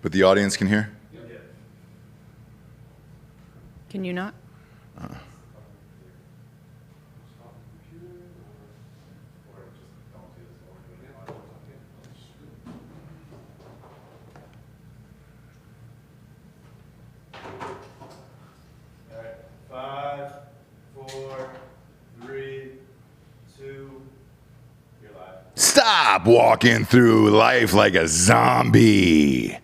But the audience can hear? Can you not? Stop walking through life like a zombie.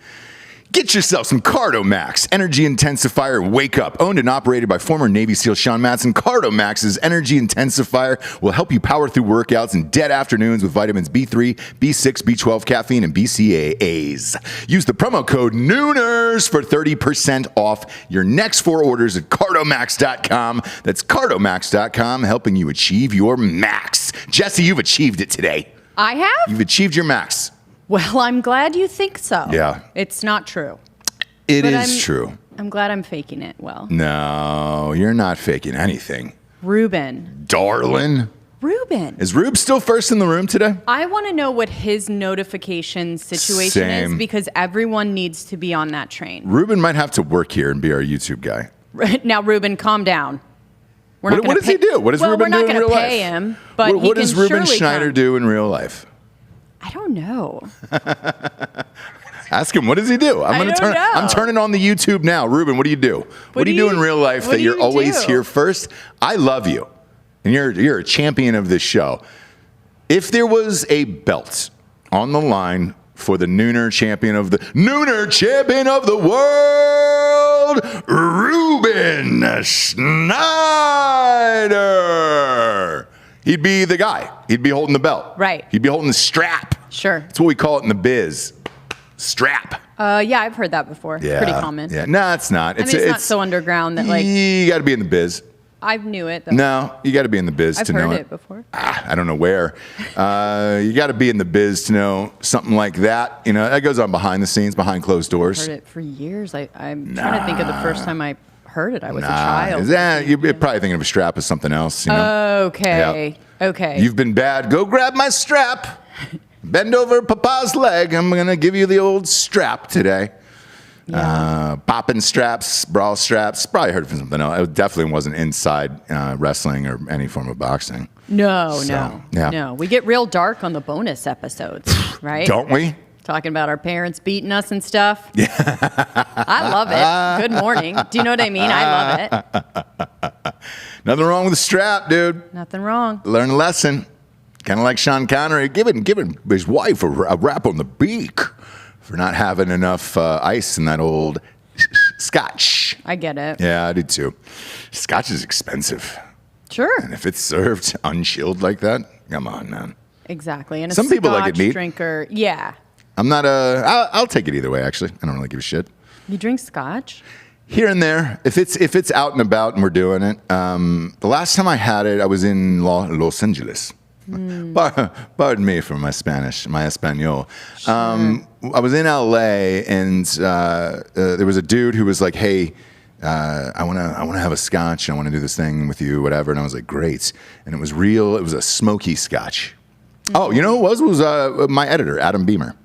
Get yourself some CardoMax Energy Intensifier Wake Up. Owned and operated by former Navy SEAL Sean Matson, CardoMax's Energy Intensifier will help you power through workouts and dead afternoons with vitamins B3, B6, B12, caffeine, and BCAAs. Use the promo code Nooners for 30% off your next 4 orders at cardomax.com. That's cardomax.com, helping you achieve your max. Jesse, you've achieved it today. I have? You've achieved your max. Well, I'm glad you think so. Yeah. It's not true. It is true. I'm glad I'm faking it well. No, you're not faking anything. Ruben. Darling. Ruben. Is Rube still first in the room today? I want to know what his notification situation is because everyone needs to be on that train. Ruben might have to work here and be our YouTube guy. Now, Ruben, calm down. What does he do? What does Ruben do in real life? We're not going to pay him, but what does Ruben Schneider do in real life? I don't know. Ask him, what does he do? I'm turning on the YouTube now. Ruben, what do you do? What do you do in real life that you're always here first? I love you. And you're a champion of this show. If there was a belt on the line for the Nooner champion of the world, Ruben Schneider. He'd be the guy. He'd be holding the belt. Right. He'd be holding the strap. Sure. That's what we call it in the biz. Strap. Yeah, I've heard that before. Yeah. Pretty common. Yeah. No, it's not. It's not so underground that you got to be in the biz. I knew it, though. No, you got to be in the biz to know it. I've heard it before. I don't know where. You got to be in the biz to know something like that. You know, that goes on behind the scenes, behind closed doors. I've heard it for years. I'm trying to think of the first time I heard it. I was a child. You're probably thinking of a strap as something else. You know? Okay. Yep. Okay. You've been bad. Go grab my strap. Bend over Papa's leg. I'm going to give you the old strap today. Yeah. Popping straps, brawl straps. Probably heard from something else. It definitely wasn't inside wrestling or any form of boxing. No. We get real dark on the bonus episodes, right? Don't we? Talking about our parents beating us and stuff. Yeah. I love it. Good morning. Do you know what I mean? I love it. Nothing wrong with the strap, dude. Nothing wrong. Learn a lesson. Kind of like Sean Connery giving his wife a rap on the beak for not having enough ice in that old scotch. I get it. Yeah, I do too. Scotch is expensive. Sure. And if it's served unchilled like that, come on, man. Exactly. And some people like it neat. Drinker, yeah. I'm not I'll take it either way. Actually, I don't really give a shit. You drink scotch? Here and there, if it's out and about and we're doing it. The last time I had it, I was in Los Angeles. Pardon me for my Spanish, my Espanol. Sure. I was in LA and there was a dude who was like, "Hey, I want to have a scotch. I want to do this thing with you, whatever." And I was like, "Great!" And it was real. It was a smoky scotch. Mm-hmm. Oh, you know who it was? It was my editor, Adam Beamer.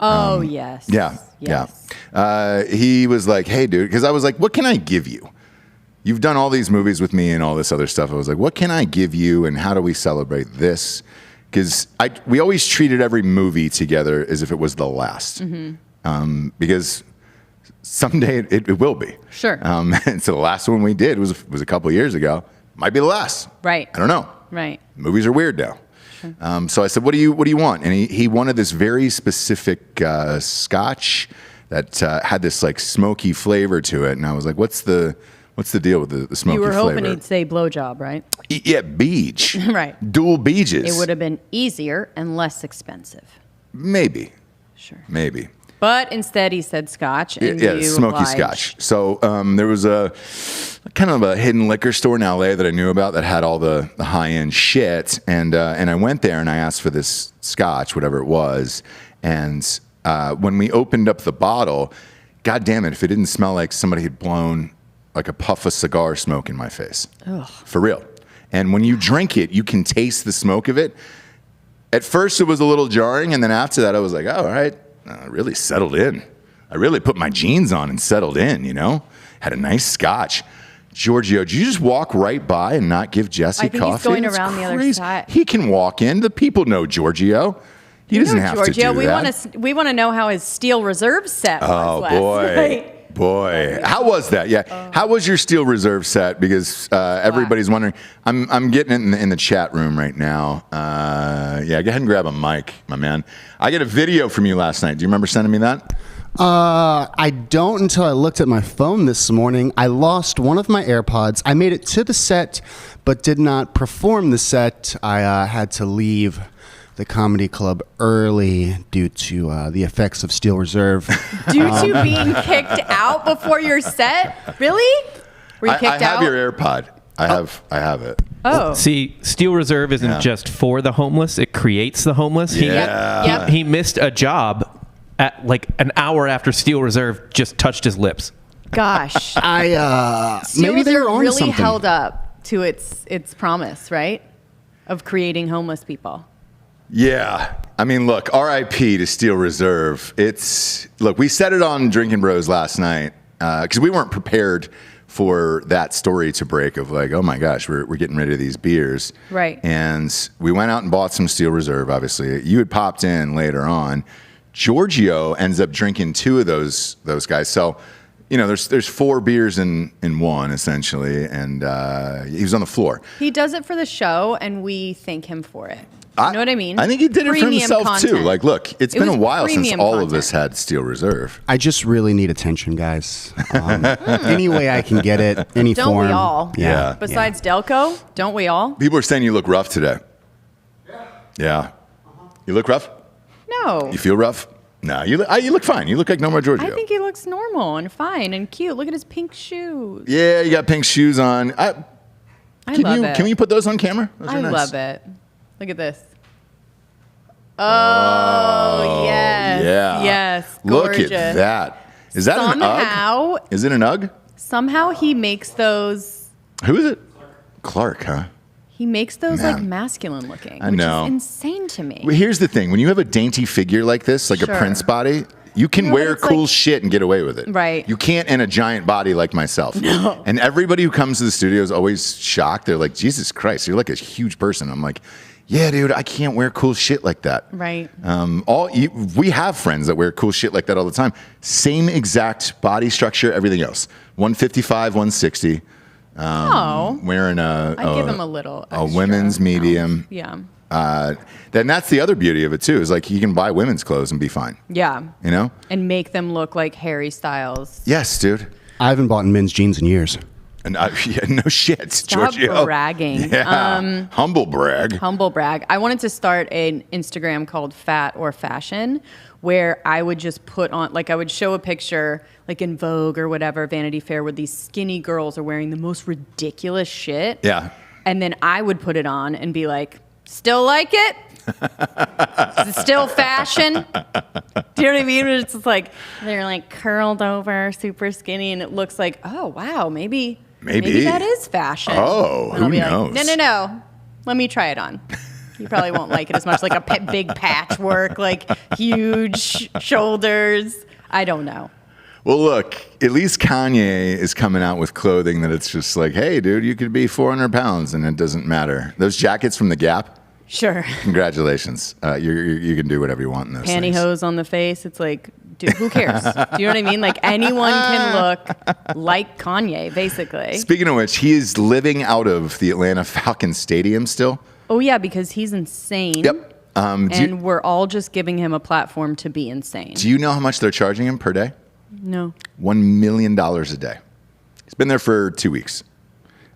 Oh yes. Yeah. Yes. Yeah. He was like, "Hey, dude," because I was like, "What can I give you? You've done all these movies with me and all this other stuff." I was like, what can I give you and how do we celebrate this? Because we always treated every movie together as if it was the last. Mm-hmm. Because someday it will be. Sure. And so the last one we did was a couple of years ago. Might be the last. Right. I don't know. Right. Movies are weird now. Sure. So I said, what do you want? And he wanted this very specific scotch that had this like smoky flavor to it. And I was like, what's the deal with the smoky flavor? You were hoping he'd say blowjob, right? Yeah, beach. Right. Dual beaches. It would have been easier and less expensive. Maybe. Sure. Maybe. But instead he said scotch. And yeah, smoky scotch. So there was a kind of a hidden liquor store in LA that I knew about that had all the high-end shit. And I went there and I asked for this scotch, whatever it was. And when we opened up the bottle, God damn it, if it didn't smell like somebody had blown like a puff of cigar smoke in my face. Ugh. For real. And when you drink it, you can taste the smoke of it. At first, it was a little jarring, and then after that, I was like, oh, all right, really settled in. I really put my jeans on and settled in, Had a nice scotch. Giorgio, did you just walk right by and not give Jesse coffee? I think he's going It's around the other crazy. side. He can walk in. The people know Giorgio. He doesn't have Giorgio, to do that. We want to know how his Steel Reserve set was last night. Boy, how was that? Yeah, how was your Steel Reserve set? Because everybody's wondering. I'm getting it in the chat room right now. Yeah, go ahead and grab a mic, my man. I get a video from you last night. Do you remember sending me that? I don't until I looked at my phone this morning. I lost one of my AirPods. I made it to the set, but did not perform the set. I had to leave the comedy club early due to the effects of Steel Reserve. Due to being kicked out before your set? Really? Were you kicked out? I have your AirPod. I have it. Oh. See, Steel Reserve isn't just for the homeless. It creates the homeless. Yep. He missed a job at like an hour after Steel Reserve just touched his lips. Gosh. Maybe they were on really something. held up to its promise, right? Of creating homeless people. Yeah. I mean, look, RIP to Steel Reserve. Look, we said it on Drinking Bros last night because we weren't prepared for that story to break of like, oh my gosh, we're getting rid of these beers. Right. And we went out and bought some Steel Reserve, obviously. You had popped in later on. Giorgio ends up drinking two of those guys. So, there's 4 beers in one, essentially, and he was on the floor. He does it for the show, and we thank him for it. You know what I mean? I think he did it for himself, content. too. Like, look, it's been a while since all content. of us had Steel Reserve. I just really need attention, guys. Any way I can get it, any Don't form. we all? Yeah. Besides Delco, don't we all? People are saying you look rough today. Yeah. You look rough? No. You feel rough? No, you look fine. You look like normal Giorgio. I think he looks normal and fine and cute. Look at his pink shoes. Yeah, you got pink shoes on. I love it. Can we put those on camera? Those I are nice. love it. Look at this. Oh, yes. Yeah. Yes. Look Gorgeous. at that. Is that an UGG? Is it an UGG? Somehow he makes those. Who is it? Clark, huh? He makes those Man. like masculine looking, I which know. is insane to me. Well, here's the thing. When you have a dainty figure like this, like Sure. a Prince body, you can No, but wear it's cool like- shit and get away with it. Right. You can't in a giant body like myself. No. And everybody who comes to the studio is always shocked. They're like, Jesus Christ, you're like a huge person. I'm like, yeah, dude, I can't wear cool shit like that. Right. We have friends that wear cool shit like that all the time. Same exact body structure, everything else. 155, 160. Wearing I give him a little a extra women's medium. Yeah. Then that's the other beauty of it too. Is like you can buy women's clothes and be fine. Yeah. You know? And make them look like Harry Styles. Yes, dude. I haven't bought men's jeans in years. And yeah, no shit, Stop Giorgio. bragging. Yeah. Humble brag. Humble brag. I wanted to start an Instagram called Fat or Fashion, where I would just put on, like I would show a picture, like in Vogue or whatever, Vanity Fair, where these skinny girls are wearing the most ridiculous shit. Yeah. And then I would put it on and be like, still like it? Is it still fashion? Do you know what I mean? It's just like, they're like curled over, super skinny, and it looks like, oh, wow, maybe that is fashion. Oh, And I'll who be knows? Like, no. Let me try it on. You probably won't like it as much, like a big patchwork, like huge shoulders. I don't know. Well, look, at least Kanye is coming out with clothing that it's just like, hey, dude, you could be 400 pounds and it doesn't matter. Those jackets from The Gap, Sure. congratulations. You can do whatever you want in those things. Pantyhose on the face. It's like, dude, who cares? Do you know what I mean? Like anyone can look like Kanye, basically. Speaking of which, he is living out of the Falcon Stadium still. Oh, yeah, because he's insane. Yep. And we're all just giving him a platform to be insane. Do you know how much they're charging him per day? No. $1 million a day. He's been there for 2 weeks.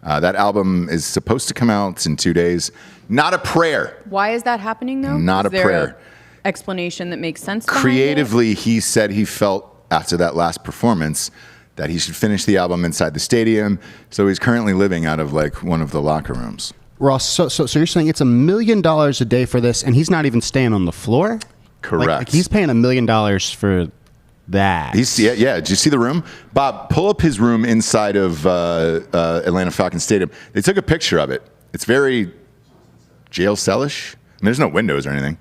That album is supposed to come out in 2 days. Not a prayer. Why is that happening, though? Not Is a there prayer. Explanation that makes sense behind Creatively, he said he felt after that last performance that he should finish the album inside the stadium. So he's currently living out of like one of the locker rooms. Ross, so you're saying it's $1 million a day for this, and he's not even staying on the floor? Correct. Like he's paying $1 million for that. Yeah. Did you see the room? Bob, pull up his room inside of Atlanta Falcon Stadium. They took a picture of it. It's very jail cellish. And there's no windows or anything.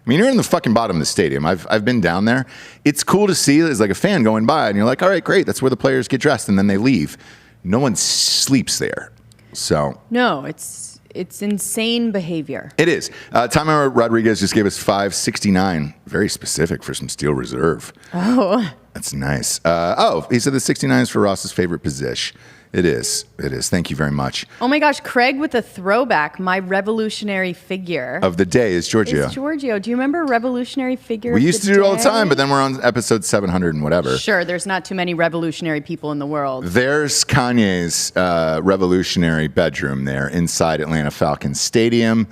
I mean, you're in the fucking bottom of the stadium. I've been down there. It's cool to see as like a fan going by, and you're like, all right, great. That's where the players get dressed, and then they leave. No one sleeps there. So No, it's insane behavior. it is. Tom Rodriguez just gave us 569. Very specific for some Steel Reserve. Oh. That's nice. He said the 69 is for Ross's favorite position. It is. Thank you very much. Oh my gosh, Craig with a throwback. My revolutionary figure Of the day is Giorgio. is Giorgio. Do you remember revolutionary figure? We of used the to do it all the day? time, but then we're on episode 700 and whatever. Sure, there's not too many revolutionary people in the world. There's Kanye's revolutionary bedroom there inside Atlanta Falcons Stadium.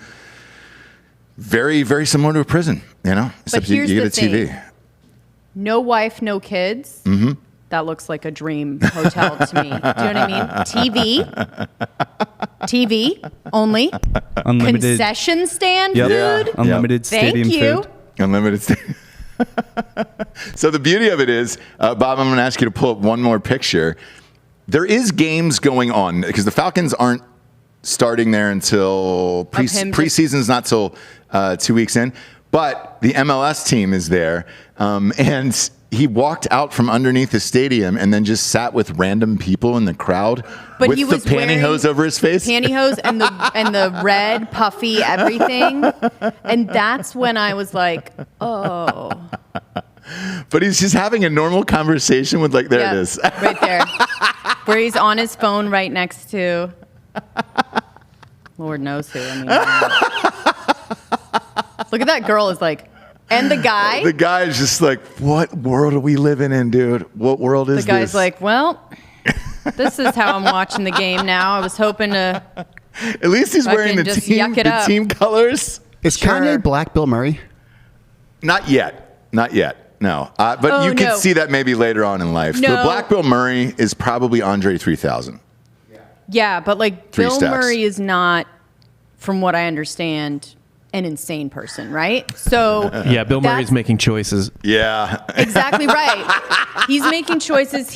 Very, very similar to a prison, you know? Except here's you the get a TV. thing. No wife, no kids. Mm-hmm. That looks like a dream hotel to me. Do you know what I mean? TV only. Unlimited. Concession stand Yep. food. Unlimited Thank stadium you. food. Unlimited. So the beauty of it is, Bob, I'm going to ask you to pull up one more picture. There is games going on because the Falcons aren't starting there until preseason's not till 2 weeks in, but the MLS team is there, and he walked out from underneath the stadium and then just sat with random people in the crowd But with he was the pantyhose over his face. Pantyhose and the red puffy everything, and that's when I was like, oh. But he's just having a normal conversation with it is. Right there. Where he's on his phone right next to Lord knows who. I mean, look at that girl is like, and the guy. The guy is just like, what world are we living in, dude? What world is The guy's this? like, well, this is how I'm watching the game now. I was hoping to. At least he's wearing the just yuck it up. team colors. Is Sure. Kanye Black Bill Murray? Not yet. No. But Oh, you can no. see that maybe later on in life. No. The Black Bill Murray is probably Andre 3000. Yeah, but like Three Bill steps. Murray is not, from what I understand, an insane person, right? So Yeah, Bill Murray's that's making choices. Yeah. exactly right. He's making choices.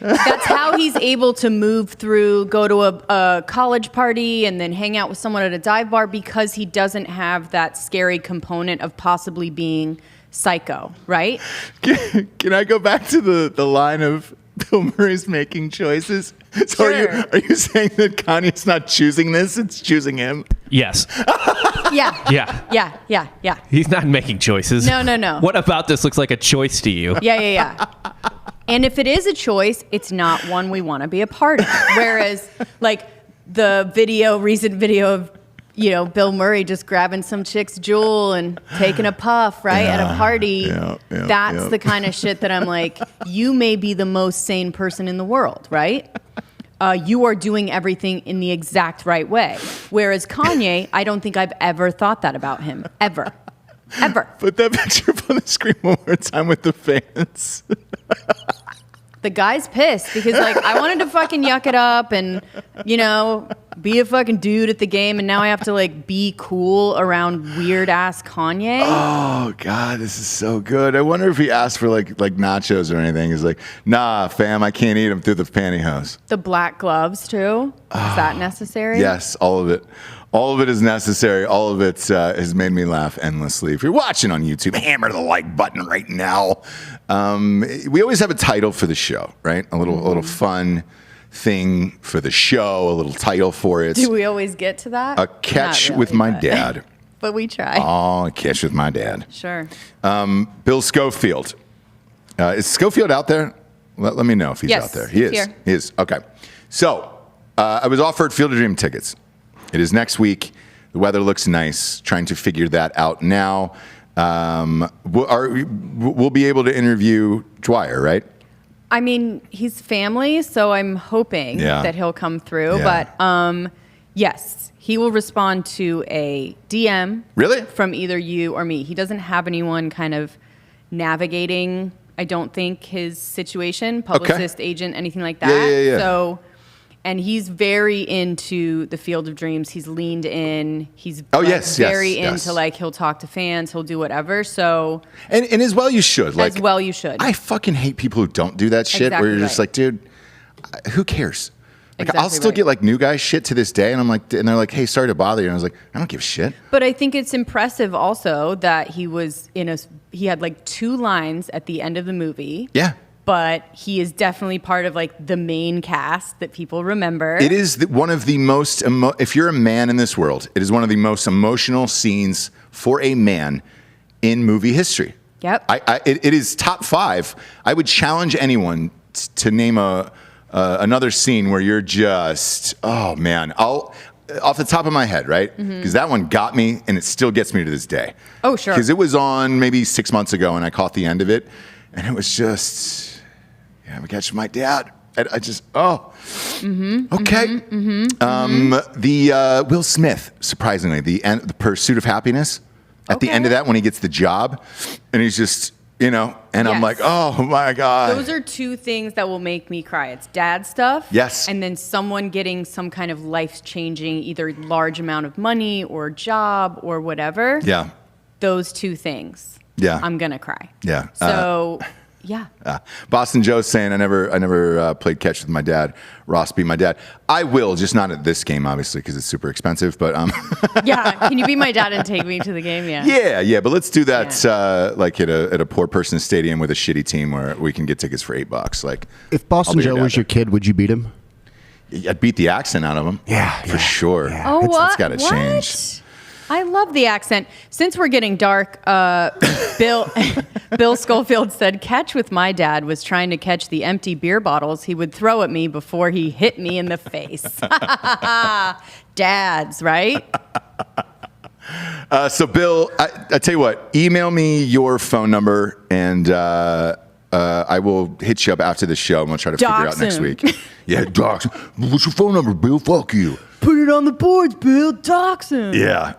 That's how he's able to move through, go to a college party and then hang out with someone at a dive bar because he doesn't have that scary component of possibly being psycho, right? Can I go back to the line of Bill Murray's making choices? So Sure. are you saying that Kanye's not choosing this? It's choosing him? Yes. Yeah. Yeah. He's not making choices. No. What about this looks like a choice to you? Yeah. And if it is a choice, it's not one we want to be a part of. Whereas, like the recent video of, Bill Murray just grabbing some chick's jewel and taking a puff, right, at a party. That's the kind of shit that I'm like, you may be the most sane person in the world, right? You are doing everything in the exact right way. Whereas Kanye, I don't think I've ever thought that about him. Ever. Put that picture up on the screen one more time with the fans. The guy's pissed because, like, I wanted to fucking yuck it up and, be a fucking dude at the game, and now I have to, like, be cool around weird-ass Kanye. Oh, God, this is so good. I wonder if he asked for, like nachos or anything. He's like, nah, fam, I can't eat them through the pantyhose. The black gloves, too. Is that necessary? Yes, all of it. All of it is necessary. All of it has made me laugh endlessly. If you're watching on YouTube, hammer the like button right now. We always have a title for the show, right? A little fun thing for the show, a little title for it. Do we always get to that? A catch Not with really, my but- dad. But we try. Oh, a catch with my dad. Sure. Bill Schofield. Is Schofield out there? Let me know if he's Yes, out there. he's He is. here. He is. Okay. So I was offered Field of Dream tickets. It is next week. The weather looks nice. Trying to figure that out now. We'll be able to interview Dwyer, right? I mean, he's family, so I'm hoping that he'll come through. Yeah. But yes, he will respond to a DM. Really? From either you or me. He doesn't have anyone kind of navigating, I don't think, his situation, publicist, agent, anything like that. Yeah. So, and he's very into the Field of Dreams. He's leaned in. He's very into, like, he'll talk to fans. He'll do whatever. So, And as well you should. as well you should. I fucking hate people who don't do that shit where you're just Exactly like, dude, who cares? Like, Exactly I'll still right. get like new guy shit to this day, and I'm like, and they're like, "Hey, sorry to bother you." And I was like, "I don't give a shit." But I think it's impressive also that he had like 2 lines at the end of the movie. Yeah. But he is definitely part of like the main cast that people remember. It is one of the most, if you're a man in this world, it is one of the most emotional scenes for a man in movie history. Yep. It is top 5. I would challenge anyone to name another scene where you're just, oh man, off the top of my head, right? Because that one got me, and it still gets me to this day. Oh, sure. Because it was on maybe 6 months ago, and I caught the end of it, and it was just, yeah, we catch my dad. I just, okay. The Will Smith, surprisingly, the Pursuit of Happiness. At the end of that, when he gets the job, and he's just, and I'm Yes. like, oh my God. Those are 2 things that will make me cry. It's dad stuff. Yes. And then someone getting some kind of life-changing, either large amount of money or job or whatever. Yeah. Those 2 things. Yeah. I'm going to cry. Yeah. So, yeah. Boston Joe's saying, I never played catch with my dad. Ross be my dad. I will, just not at this game, obviously, because it's super expensive. But Yeah. Can you be my dad and take me to the game? Yeah. yeah. But let's do that like at a poor person's stadium with a shitty team where we can get tickets for $8. Like, If Boston I'll be Joe your was dad your kid, would you beat him? I'd beat the accent out of him. Yeah, for sure. yeah. Oh, what? It's got to change. I love the accent. Since we're getting dark, Bill Schofield said, "Catch with my dad was trying to catch the empty beer bottles he would throw at me before he hit me in the face." Dads, right? So, Bill, I tell you what, email me your phone number, and I will hit you up after the show, and we'll try to figure out next him. week. Yeah, dox. What's your phone number, Bill? Fuck you. Put it on the boards, Bill. Dox him. Yeah.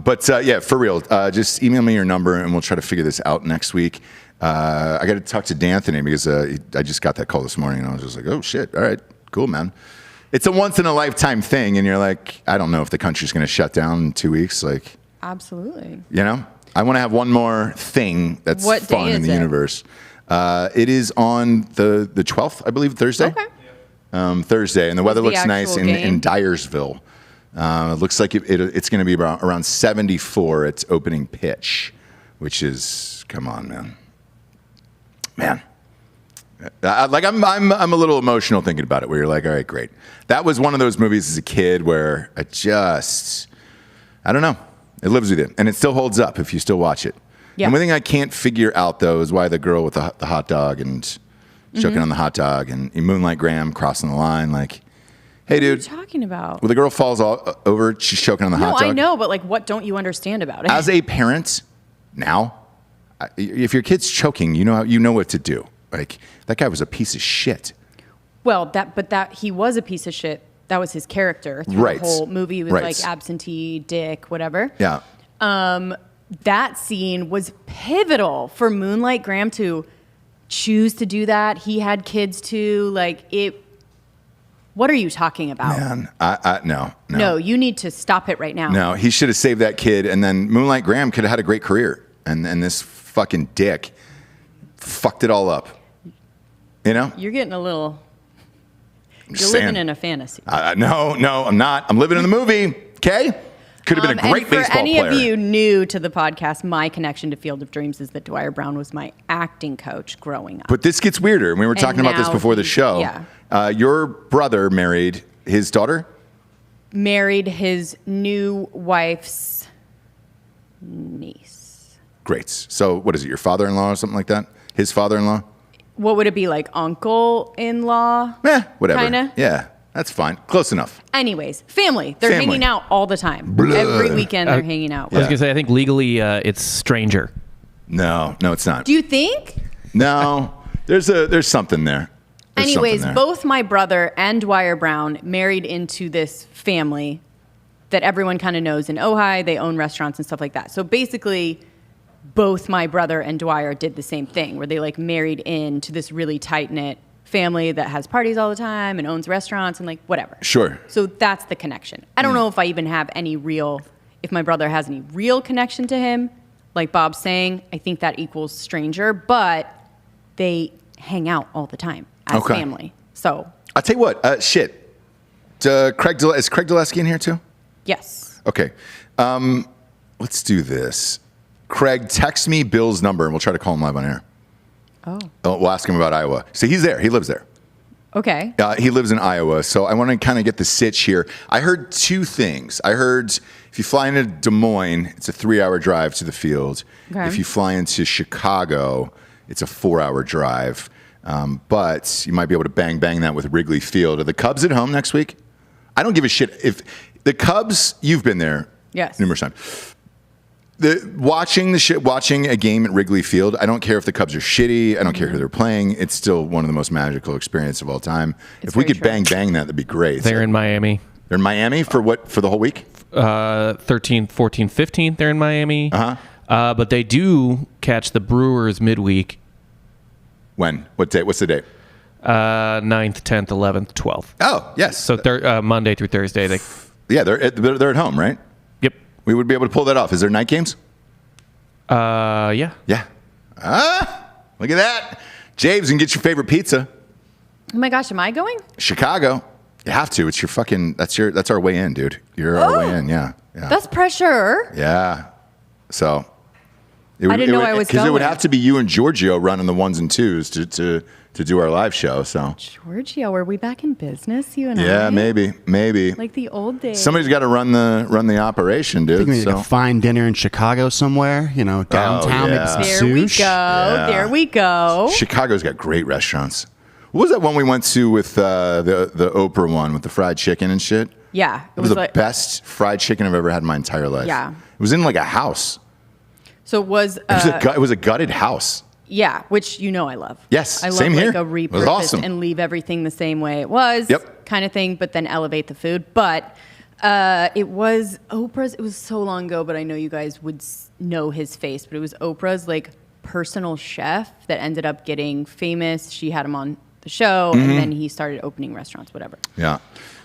But yeah, for real, just email me your number, and we'll try to figure this out next week. I got to talk to D'Anthony because I just got that call this morning, and I was just like, oh, shit. All right, cool, man. It's a once-in-a-lifetime thing, and you're like, I don't know if the country's going to shut down in 2 weeks. Like, Absolutely. I want to have one more thing that's What day fun in is the it? universe. It is on the 12th, I believe, Thursday. Okay. Thursday, and the weather the looks nice actual in game? Dyersville. It looks like it's going to be around 74 at opening pitch, which is, come on, man. I'm a little emotional thinking about it. Where you're like, all right, great. That was one of those movies as a kid where I don't know. It lives with you, and it still holds up if you still watch it. Yeah. And one thing I can't figure out though is why the girl with the hot dog and choking on the hot dog and Moonlight Graham crossing the line, like, hey, dude. What are you talking about? Well, the girl falls all over. She's choking on the hot No, dog. I know, but like, what don't you understand about it? As a parent, now, if your kid's choking, you know what to do. Like, that guy was a piece of shit. Well, he was a piece of shit. That was his character through Right. the whole movie. He was Right. like absentee, dick, whatever. Yeah. That scene was pivotal for Moonlight Graham to choose to do that. He had kids too. Like, it. What are you talking about? Man, no. No, you need to stop it right now. No, he should have saved that kid, and then Moonlight Graham could have had a great career. And this fucking dick fucked it all up. You're getting a little. You're living in a fantasy. No, I'm not. I'm living in the movie. Okay. Could have been a great and for baseball any player. of you new to the podcast, my connection to Field of Dreams is that Dwyer Brown was my acting coach growing up. But this gets weirder. We were talking about this now before the show. yeah. Your brother married his daughter? Married his new wife's niece. Great. So what is it, your father-in-law or something like that? His father-in-law? What would it be, like uncle-in-law? Whatever. Kinda? Yeah, that's fine. Close enough. Anyways, family. They're Family. hanging out all the time. Blood. Every weekend they're hanging out. I was gonna say, I think legally it's stranger. No, it's not. Do you think? No, there's something there. There's Anyways, something there. both my brother and Dwyer Brown married into this family that everyone kind of knows in Ojai. They own restaurants and stuff like that. So basically, both my brother and Dwyer did the same thing, where they like married into this really tight-knit family that has parties all the time and owns restaurants and like whatever. Sure. So that's the connection. I don't know if I even have if my brother has any real connection to him. Like Bob's saying, I think that equals stranger, but they hang out all the time as Okay. family. So I'll tell you what, shit. Is Craig Dulesky in here too? Yes. Okay. Let's do this. Craig, text me Bill's number, and we'll try to call him live on air. Oh. We'll ask him about Iowa. So he's there. He lives there. Okay. He lives in Iowa. So I want to kind of get the sitch here. I heard two things. I heard if you fly into Des Moines, it's a 3-hour drive to the field. Okay. If you fly into Chicago, it's a 4-hour drive. But you might be able to bang that with Wrigley Field. Are the Cubs at home next week? I don't give a shit. If the Cubs, you've been there numerous times. Watching a game at Wrigley Field, I don't care if the Cubs are shitty. I don't care who they're playing. It's still one of the most magical experiences of all time. If we could bang that, that'd be great. They're in Miami. They're in Miami for what? For the whole week? 13, 14, 15. They're in Miami. But they do catch the Brewers midweek. When? What day? What's the date? 9th, 10th, 11th, 12th. Oh, yes. So Monday through Thursday. They're at home, right? Yep. We would be able to pull that off. Is there night games? Yeah. Yeah. Look at that. James, you can get your favorite pizza. Oh my gosh, am I going? Chicago. You have to. It's your fucking, that's our way in, dude. You're our way in. Yeah. That's pressure. Yeah. So. I didn't know I was going. Because it would have to be you and Giorgio running the ones and twos to do our live show. So Giorgio, are we back in business, you and I? Yeah, maybe. Like the old days. Somebody's got to run the operation, dude. I think we need a fine dinner in Chicago somewhere, downtown. yeah. Maybe There some we sushi. go. Yeah. There we go. Chicago's got great restaurants. What was that one we went to with the Oprah one with the fried chicken and shit? Yeah. It was the best fried chicken I've ever had in my entire life. Yeah. It was in like a house. So it was... It was a gutted house. Yeah, which I love. Yes, I love same here. like a It was repurpose awesome. and leave everything the same way it was, Yep. kind of thing, but then elevate the food. But it was Oprah's. It was so long ago, but I know you guys would know his face. But it was Oprah's like personal chef that ended up getting famous. She had him on the show, and then he started opening restaurants, whatever. Yeah.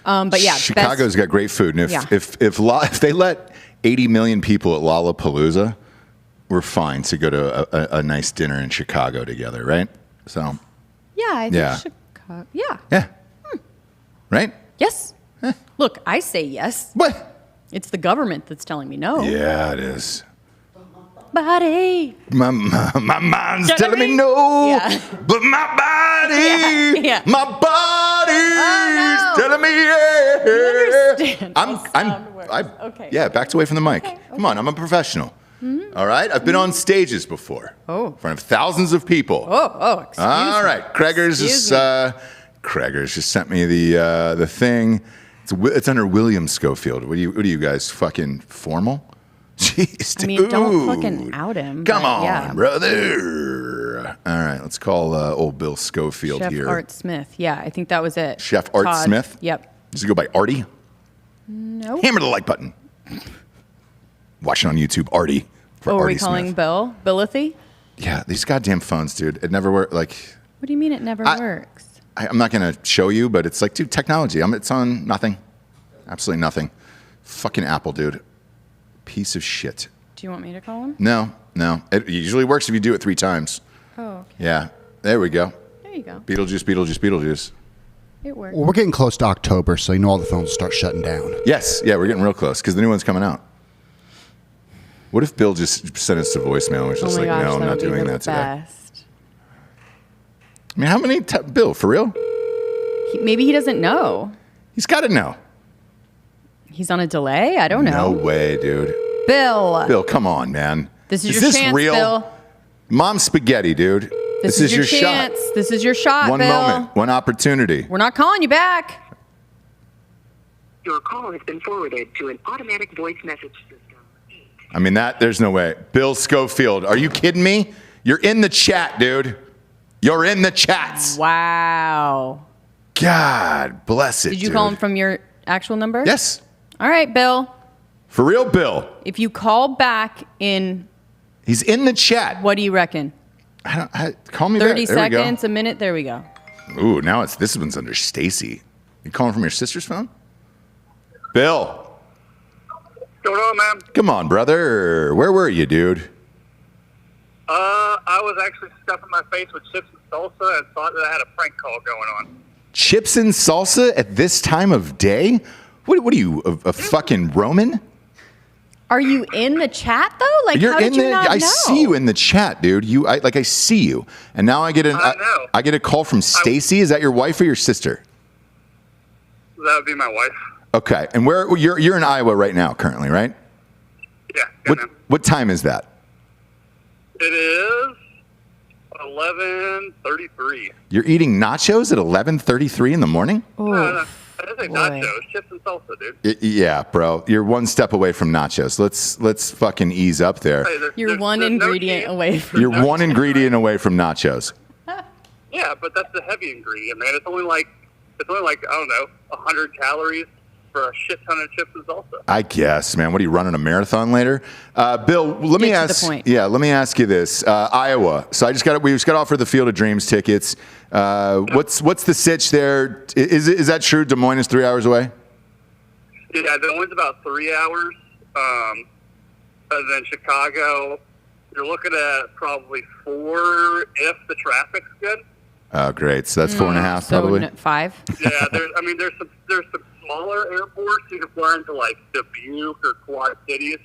But yeah, Chicago's got great food, and if they let 80 million people at Lollapalooza, we're fine to go to a nice dinner in Chicago together, right? So. Yeah, I think Chicago. Yeah. Yeah. Right? Yes. Look, I say yes. What? It's the government that's telling me no. Yeah, it is. Body. My mind's telling me no, but my body, my body's telling me yeah. You understand. Okay. Yeah, backed away from the mic. Okay. Come on, I'm a professional. All right, I've been on stages before. In front of thousands of people. Excuse me. All right, Kreger's just sent me the thing. It's under William Schofield. What are you guys fucking formal? Jeez, dude. I mean, don't fucking out him. Come on, brother. All right, let's call old Bill Schofield Chef here. Art Smith. Yeah, I think that was it. Chef Art Todd. Smith? Yep. Does he go by Artie? No. Hammer the like button. Watching on YouTube, Artie. For Are Artie we calling Smith. Bill? Billithy? Yeah, these goddamn phones, dude. It never works. Like, What do you mean it never works? I'm not going to show you, but it's like, dude, technology. It's on nothing. Absolutely nothing. Fucking Apple, dude. Piece of shit. Do you want me to call him? No. It usually works if you do it 3 times. Oh, okay. Yeah. There we go. There you go. Beetlejuice. It worked. Well, we're getting close to October, so all the phones will start shutting down. Yes. Yeah, we're getting real close because the new one's coming out. What if Bill just sent us a voicemail and was just oh my gosh, no, I'm that not would be doing the that today? best. I mean, how many Bill, for real? Maybe he doesn't know. He's got to know. He's on a delay? I don't know. No way, dude. Bill, come on, man. this is your this chance, real? Bill. Mom spaghetti, dude. This is your chance. shot. This is your shot, One Bill. moment, one opportunity. We're not calling you back. Your call has been forwarded to an automatic voice message system. I mean, there's no way. Bill Schofield, are you kidding me? You're in the chat, dude. You're in the chats. Wow. God bless it, Did you dude. call him from your actual number? Yes. All right, Bill. For real, Bill. If you call back in, He's in the chat. what do you reckon? Call me 30 back. There we go. seconds, a minute? There we go. Ooh, now this one's under Stacy. You calling from your sister's phone? Bill. What's going on, man? Come on, brother. Where were you, dude? I was actually stuffing my face with chips and salsa and thought that I had a prank call going on. Chips and salsa at this time of day? What are you, a fucking Roman? Are you in the chat though? Like, how did you not know? I see you in the chat, dude. I see you, and now I get a call from Stacy. Is that your wife or your sister? That would be my wife. Okay, and where you're in Iowa right now, currently, right? Yeah. What time is that? It is 11:33. You're eating nachos at 11:33 in the morning? No. I didn't say nachos, chips and salsa, dude. Yeah, bro. You're one step away from nachos. Let's fucking ease up there. Hey, You're one ingredient away from You're one ingredient away from nachos. Yeah, but that's the heavy ingredient, man. It's only like I don't know, 100 calories for a shit ton of chips and salsa. I guess, man. What are you running a marathon later? Bill, let me ask you this. Iowa. So we just got offered the Field of Dreams tickets. What's the sitch there? Is that true? Des Moines is 3 hours away? Yeah, Des Moines about 3 hours. And then Chicago, you're looking at probably 4 if the traffic's good. Oh, great. So that's 4.5 probably? 5? Yeah, there's some smaller airports you can fly into, like Dubuque or Quad Cities,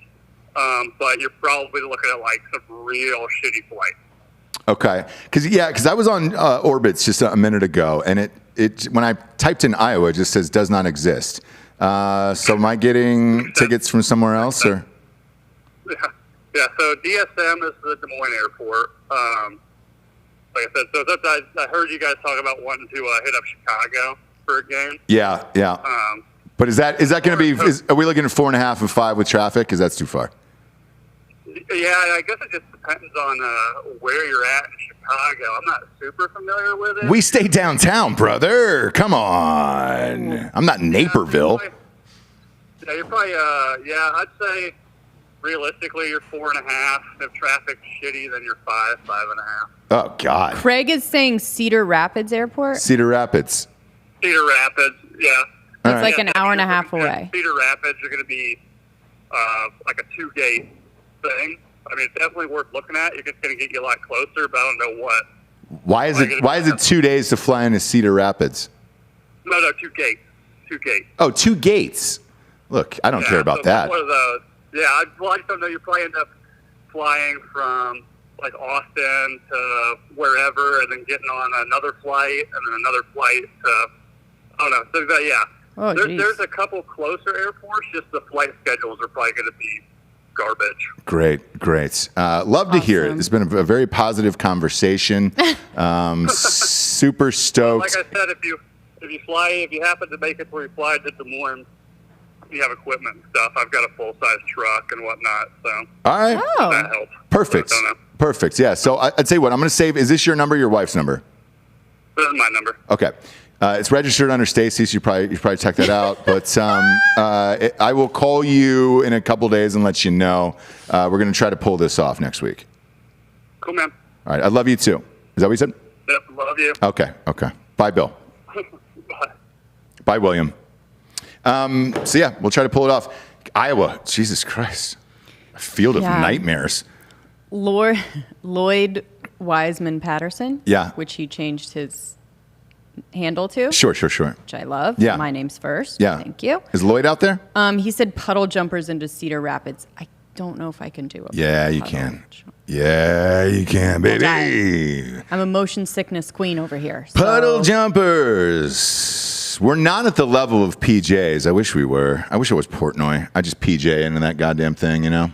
but you're probably looking at like some real shitty flights. Okay, because I was on Orbitz just a minute ago, and it when I typed in Iowa, it just says does not exist. So am I getting tickets from somewhere else, or? Yeah. So DSM is the Des Moines airport. Like I said, so I heard you guys talk about wanting to hit up Chicago for a game. Yeah. But is that going to be? Are we looking at 4.5 and 5 with traffic? Because that's too far. Yeah, I guess it just depends on where you're at in Chicago. I'm not super familiar with it. We stay downtown, brother. Come on. I'm not in Naperville. You're probably I'd say realistically you're 4.5. If traffic's shitty, then you're 5.5. Oh God. Craig is saying Cedar Rapids Airport. Cedar Rapids, yeah. It's like an hour and a half away. Cedar Rapids are going to be like a 2-gate thing. I mean, it's definitely worth looking at. It's just going to get you a lot closer, but I don't know what. Why is it 2 days to fly into Cedar Rapids? No, 2 gates. 2 gates. Oh, 2 gates. Look, I don't care about that. One of those. Yeah, I just don't know. You probably end up flying from like Austin to wherever, and then getting on another flight, and then another flight to I don't know. So yeah, Oh, there's a couple closer airports. Just the flight schedules are probably going to be garbage. Great. Love to hear it. It's been a very positive conversation. Super stoked. Like I said, if you happen to make it where you fly to Des Moines, you have equipment and stuff. I've got a full-size truck and whatnot. So all right, that helps. Perfect. Yeah. So I'd say what I'm going to save. Is this your number, or your wife's number? This is my number. Okay. It's registered under Stacy, so you probably check that out. But I will call you in a couple days and let you know. We're going to try to pull this off next week. Cool, man. All right. I love you too. Is that what you said? Yep, love you. Okay. Bye, Bill. Bye. Bye, William. So yeah, we'll try to pull it off. Iowa. Jesus Christ. A field of nightmares. Lloyd Wiseman Patterson. Yeah. Which he changed his handle to. Sure. Which I love. Yeah. My name's first. Yeah. Thank you. Is Lloyd out there? He said puddle jumpers into Cedar Rapids. I don't know if I can do it. Yeah, you can. Yeah, you can, baby. I'm a motion sickness queen over here. Puddle jumpers. We're not at the level of PJs. I wish we were. I wish it was Portnoy. I just PJ into that goddamn thing, you know?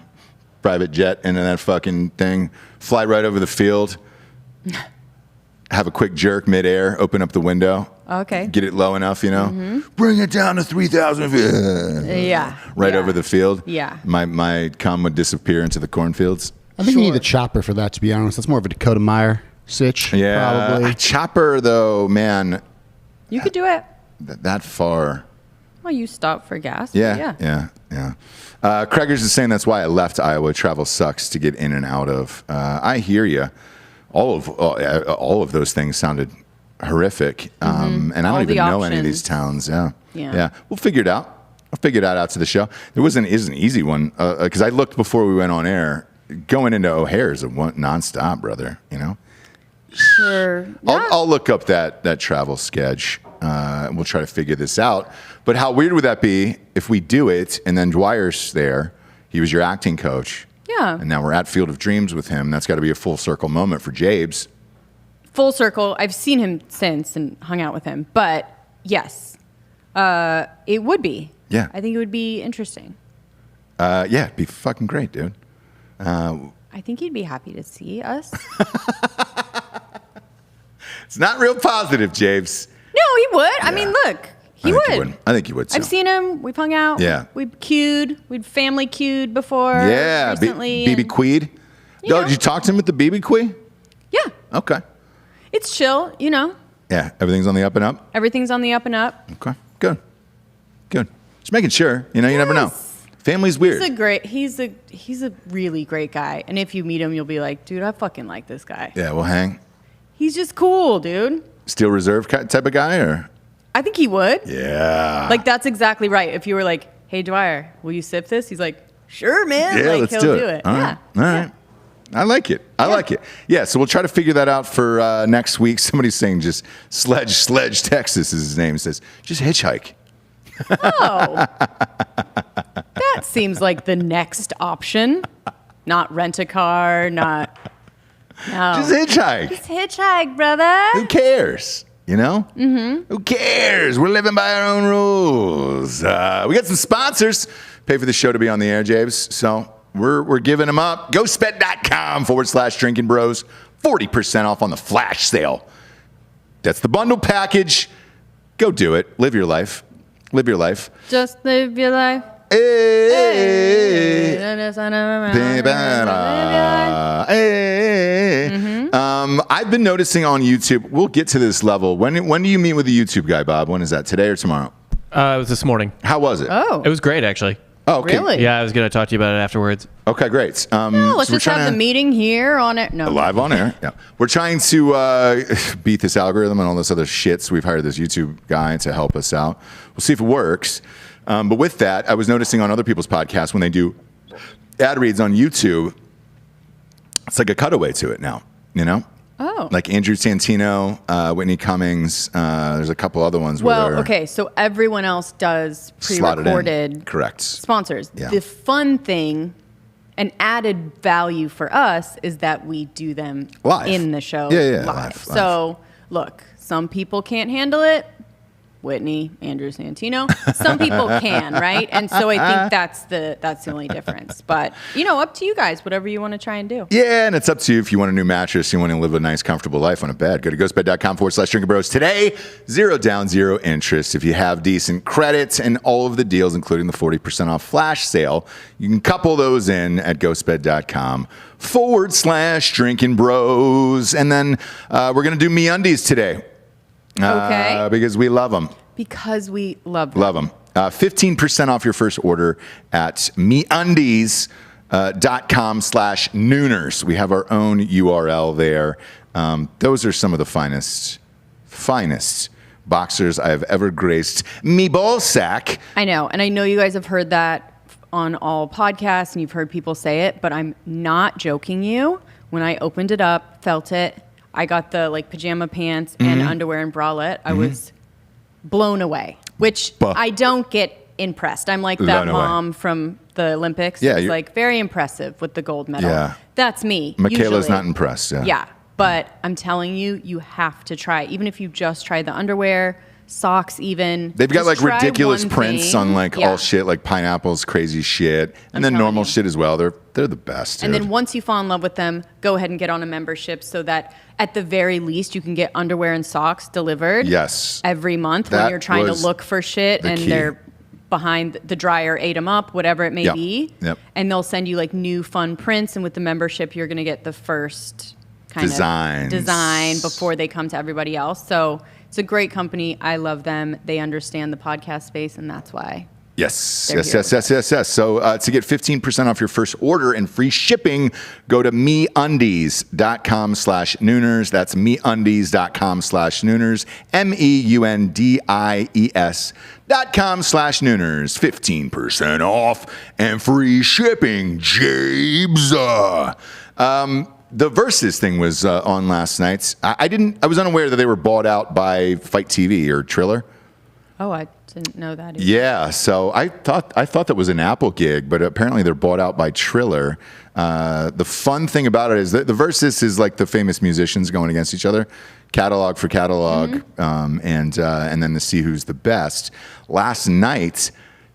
Private jet into that fucking thing. Fly right over the field. Have a quick jerk midair. Open up the window. Okay. Get it low enough, you know? Mm-hmm. Bring it down to 3,000 feet. Yeah. Right over the field. Yeah. My cum would disappear into the cornfields. I think you need a chopper for that, to be honest. That's more of a Dakota Meyer sitch, yeah, probably. A chopper, though, man. You could do it. That far. Well, you stop for gas. Yeah. Craigers is saying that's why I left Iowa. Travel sucks to get in and out of. I hear you. All of those things sounded horrific, and I don't even know any of these towns. Yeah. We'll figure it out. I'll figure that out to the show. There isn't an easy one because I looked before we went on air. Going into O'Hare is a nonstop, brother. You know. Sure. I'll look up that travel sketch. We'll try to figure this out. But how weird would that be if we do it and then Dwyer's there? He was your acting coach. Yeah. And now we're at Field of Dreams with him. That's got to be a full circle moment for Jabes. Full circle. I've seen him since and hung out with him. But yes, it would be. Yeah. I think it would be interesting. Yeah, it'd be fucking great, dude. I think he'd be happy to see us. It's not real positive, Jabes. No, he would. Yeah. I mean, look, he would. I think he would, too. I've seen him. We've hung out. Yeah. We've queued. We'd family queued before. Yeah. Recently. BB Queed. You know. Did you talk to him at the BB Queed? Yeah. Okay. It's chill, you know. Yeah. Everything's on the up and up? Everything's on the up and up. Okay. Good. Just making sure. You never know. Family's weird. He's a really great guy. And if you meet him, you'll be like, dude, I fucking like this guy. Yeah, we'll hang. He's just cool, dude. Steel Reserve type of guy, or? I think he would. Yeah. Like, that's exactly right. If you were like, hey, Dwyer, will you sip this? He's like, sure, man. Yeah, like, let's he'll do it. All right. Yeah. All right. I like it. I like it. Yeah, so we'll try to figure that out for next week. Somebody's saying just Sledge, Texas is his name. Says, just hitchhike. Oh. That seems like the next option. Not rent a car, not... No. Just hitchhike. Just hitchhike, brother. Who cares? You know? Mm-hmm. Who cares? We're living by our own rules. We got some sponsors. Pay for the show to be on the air, James. So we're giving them up. GhostBed.com/Drinking Bros. 40% off on the flash sale. That's the bundle package. Go do it. Live your life. Live your life. Just live your life. Hey. I've been noticing on YouTube. We'll get to this level. When do you meet with the YouTube guy, Bob? When is that? Today or tomorrow? It was this morning. How was it? Oh. It was great, actually. Oh, okay. Really? Yeah, I was going to talk to you about it afterwards. Okay, great. No, let's so we're just have trying the meeting here on it. No. live on air. Yeah, we're trying to beat this algorithm and all this other shit. So we've hired this YouTube guy to help us out. We'll see if it works. But with that, I was noticing on other people's podcasts when they do ad reads on YouTube, it's like a cutaway to it now. You know? Oh. Like Andrew Santino, Whitney Cummings. There's a couple other ones. Well, where okay, so everyone else does slotted in. pre-recorded Correct. sponsors. Yeah. The fun thing, an added value for us, is that we do them Live. in the show Yeah, live. live. So, look, some people can't handle it. Whitney, Andrew Santino. Some people can, right? And so I think that's the only difference. But, up to you guys, whatever you want to try and do. Yeah, and it's up to you if you want a new mattress, you want to live a nice, comfortable life on a bed. Go to ghostbed.com/Drinking Bros today. 0 down, 0 interest. If you have decent credits and all of the deals, including the 40% off flash sale, you can couple those in at ghostbed.com/Drinking Bros. And then we're going to do MeUndies today. Okay. Because we love them. Because we love them. Love them. 15% off your first order at MeUndies.com/Nooners. We have our own URL there. Those are some of the finest boxers I have ever graced me ball sack. I know. And I know you guys have heard that on all podcasts and you've heard people say it, but I'm not joking you. When I opened it up, felt it, I got the pajama pants and underwear and bralette. I was blown away, which I don't get impressed. I'm like that mom from the Olympics. Yeah, it's very impressive with the gold medal. Yeah. That's me. Michaela's usually. not impressed. Yeah. But I'm telling you, you have to try. Even if you just try the underwear, socks even. They've got Just try ridiculous one prints thing. on Yeah. all shit, like pineapples, crazy shit, and then telling normal you. shit as well. They're the best. And dude. then once you fall in love with them, go ahead and get on a membership so that at the very least you can get underwear and socks delivered Yes. every month That when you're trying to was look for shit the and key. they're behind the dryer, ate them up, whatever it may Yep. be. Yep. And they'll send you new fun prints. And with the membership, you're going to get the first kind Designs. of design before they come to everybody else. So it's a great company. I love them. They understand the podcast space, and that's why. Yes. They're Yes. here Yes. Yes. Yes. Yes. So to get 15% off your first order and free shipping, go to MeUndies.com/Nooners. That's MeUndies.com/Nooners. MEUNDIES.com/Nooners. 15% off and free shipping, Jabes. The Versus thing was on last night. I was unaware that they were bought out by Fight TV or Triller. Oh, I didn't know that either. Yeah, so I thought that was an Apple gig, but apparently they're bought out by Triller. The fun thing about it is that the Versus is like the famous musicians going against each other, catalog for catalog, and then to see who's the best. Last night,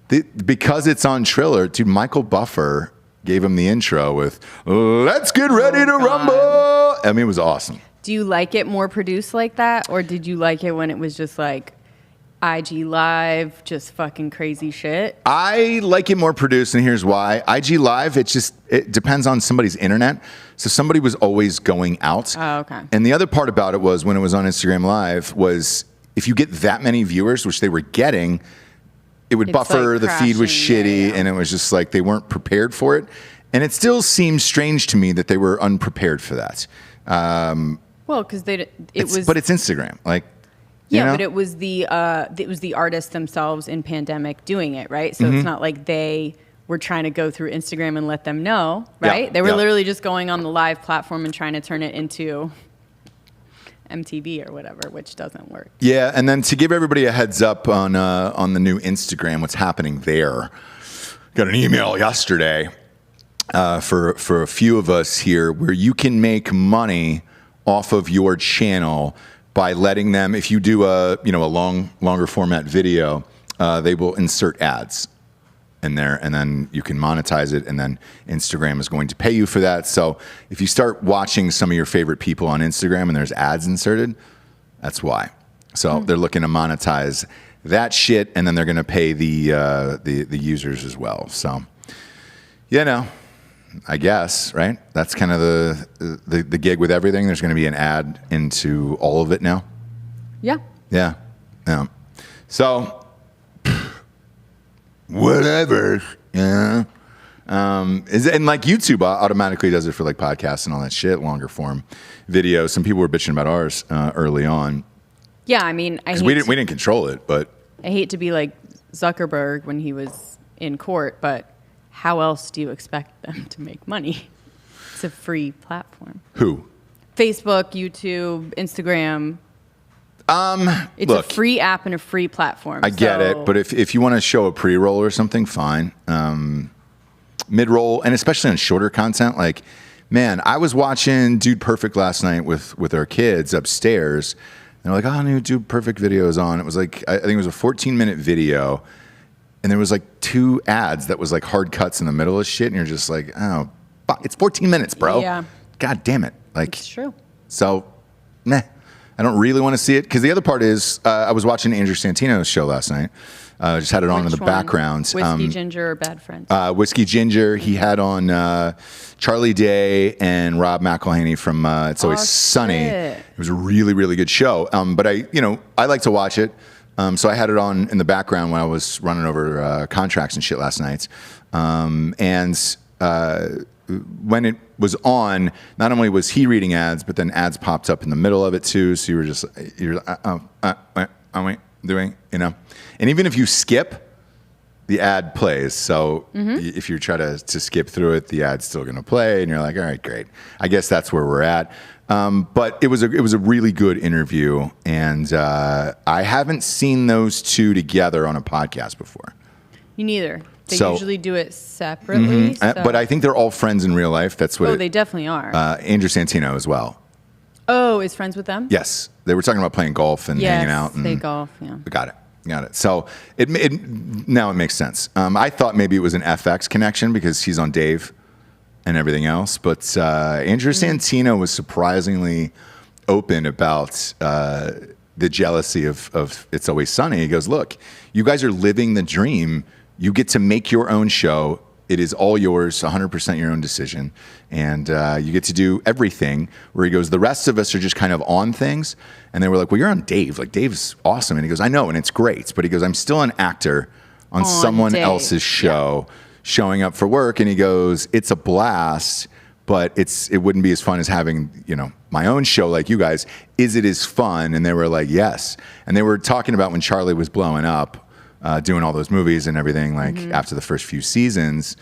because it's on Triller, dude, Michael Buffer gave him the intro with "Let's get ready to rumble." I mean, it was awesome. Do you like it more produced like that, or did you like it when it was just like IG Live, just fucking crazy shit? I like it more produced, and here's why. IG Live, it depends on somebody's internet. So somebody was always going out. Oh, okay. And the other part about it was when it was on Instagram Live was if you get that many viewers, which they were getting, it would buffer, like the feed was crashing, shitty, yeah. and it was just like they weren't prepared for it. And it still seems strange to me that they were unprepared for that. Well, because but it's Instagram, like. Yeah, you know? but it was the artists themselves in pandemic doing it, right? So it's not like they were trying to go through Instagram and let them know, right? Yeah, They were yeah. literally just going on the live platform and trying to turn it into MTV or whatever, which doesn't work. Yeah, and then to give everybody a heads up on the new Instagram, what's happening there. Got an email yesterday for a few of us here where you can make money off of your channel by letting them, if you do a longer format video, they will insert ads in there, and then you can monetize it, and then Instagram is going to pay you for that. So if you start watching some of your favorite people on Instagram and there's ads inserted, that's why. So they're looking to monetize that shit, and then they're going to pay the users as well. So, I guess, right? That's kind of the gig with everything. There's going to be an ad into all of it now. Yeah. Yeah. So, whatever. Yeah. And like YouTube automatically does it for like podcasts and all that shit, longer form videos. Some people were bitching about ours early on. Yeah, I mean, We didn't control it, but I hate to be like Zuckerberg when he was in court, but how else do you expect them to make money? It's a free platform. who? Facebook, YouTube, Instagram. It's Look, a free app and a free platform. I get it, but if you want to show a pre-roll or something, fine. Mid-roll, and especially on shorter content, like, man, I was watching Dude Perfect last night with our kids upstairs, and they're like, "Oh, new Dude Perfect video is on." It was like, I think it was a 14-minute video, and there was like 2 ads that was like hard cuts in the middle of shit, and you're just like, oh, it's 14 minutes, bro. Yeah. God damn it. Like, It's true. so, I don't really want to see it. Because the other part is, I was watching Andrew Santino's show last night. Just had it on in the Which one? background. Whiskey Ginger or Bad Friends? Whiskey Ginger. He had on Charlie Day and Rob McElhaney from It's Always Sunny. shit. It was a really, really good show. But I like to watch it. So I had it on in the background when I was running over contracts and shit last night. When it was on, not only was he reading ads, but then ads popped up in the middle of it too. So you were just, doing, And even if you skip, the ad plays. So if you try to skip through it, the ad's still going to play, and you're like, all right, great. I guess that's where we're at. But it was a really good interview, and I haven't seen those two together on a podcast before. Me neither. They So- usually do it separately. But I think they're all friends in real life. That's what they definitely are. Andrew Santino as well. Oh, is friends with them? Yes, they were talking about playing golf and hanging out. And they golf, yeah. Got it. So now it makes sense. I thought maybe it was an FX connection because he's on Dave and everything else. But Andrew Santino was surprisingly open about the jealousy of It's Always Sunny. He goes, look, you guys are living the dream. You get to make your own show. It is all yours, 100% your own decision. And you get to do everything. Where he goes, the rest of us are just kind of on things. And they were like, well, you're on Dave. Like, Dave's awesome. And he goes, I know, and it's great. But he goes, I'm still an actor on someone Dave. else's show, showing up for work. And he goes, it's a blast, but it wouldn't be as fun as having, my own show like you guys. Is it as fun? And they were like, yes. And they were talking about when Charlie was blowing up, doing all those movies and everything, like after the first few seasons.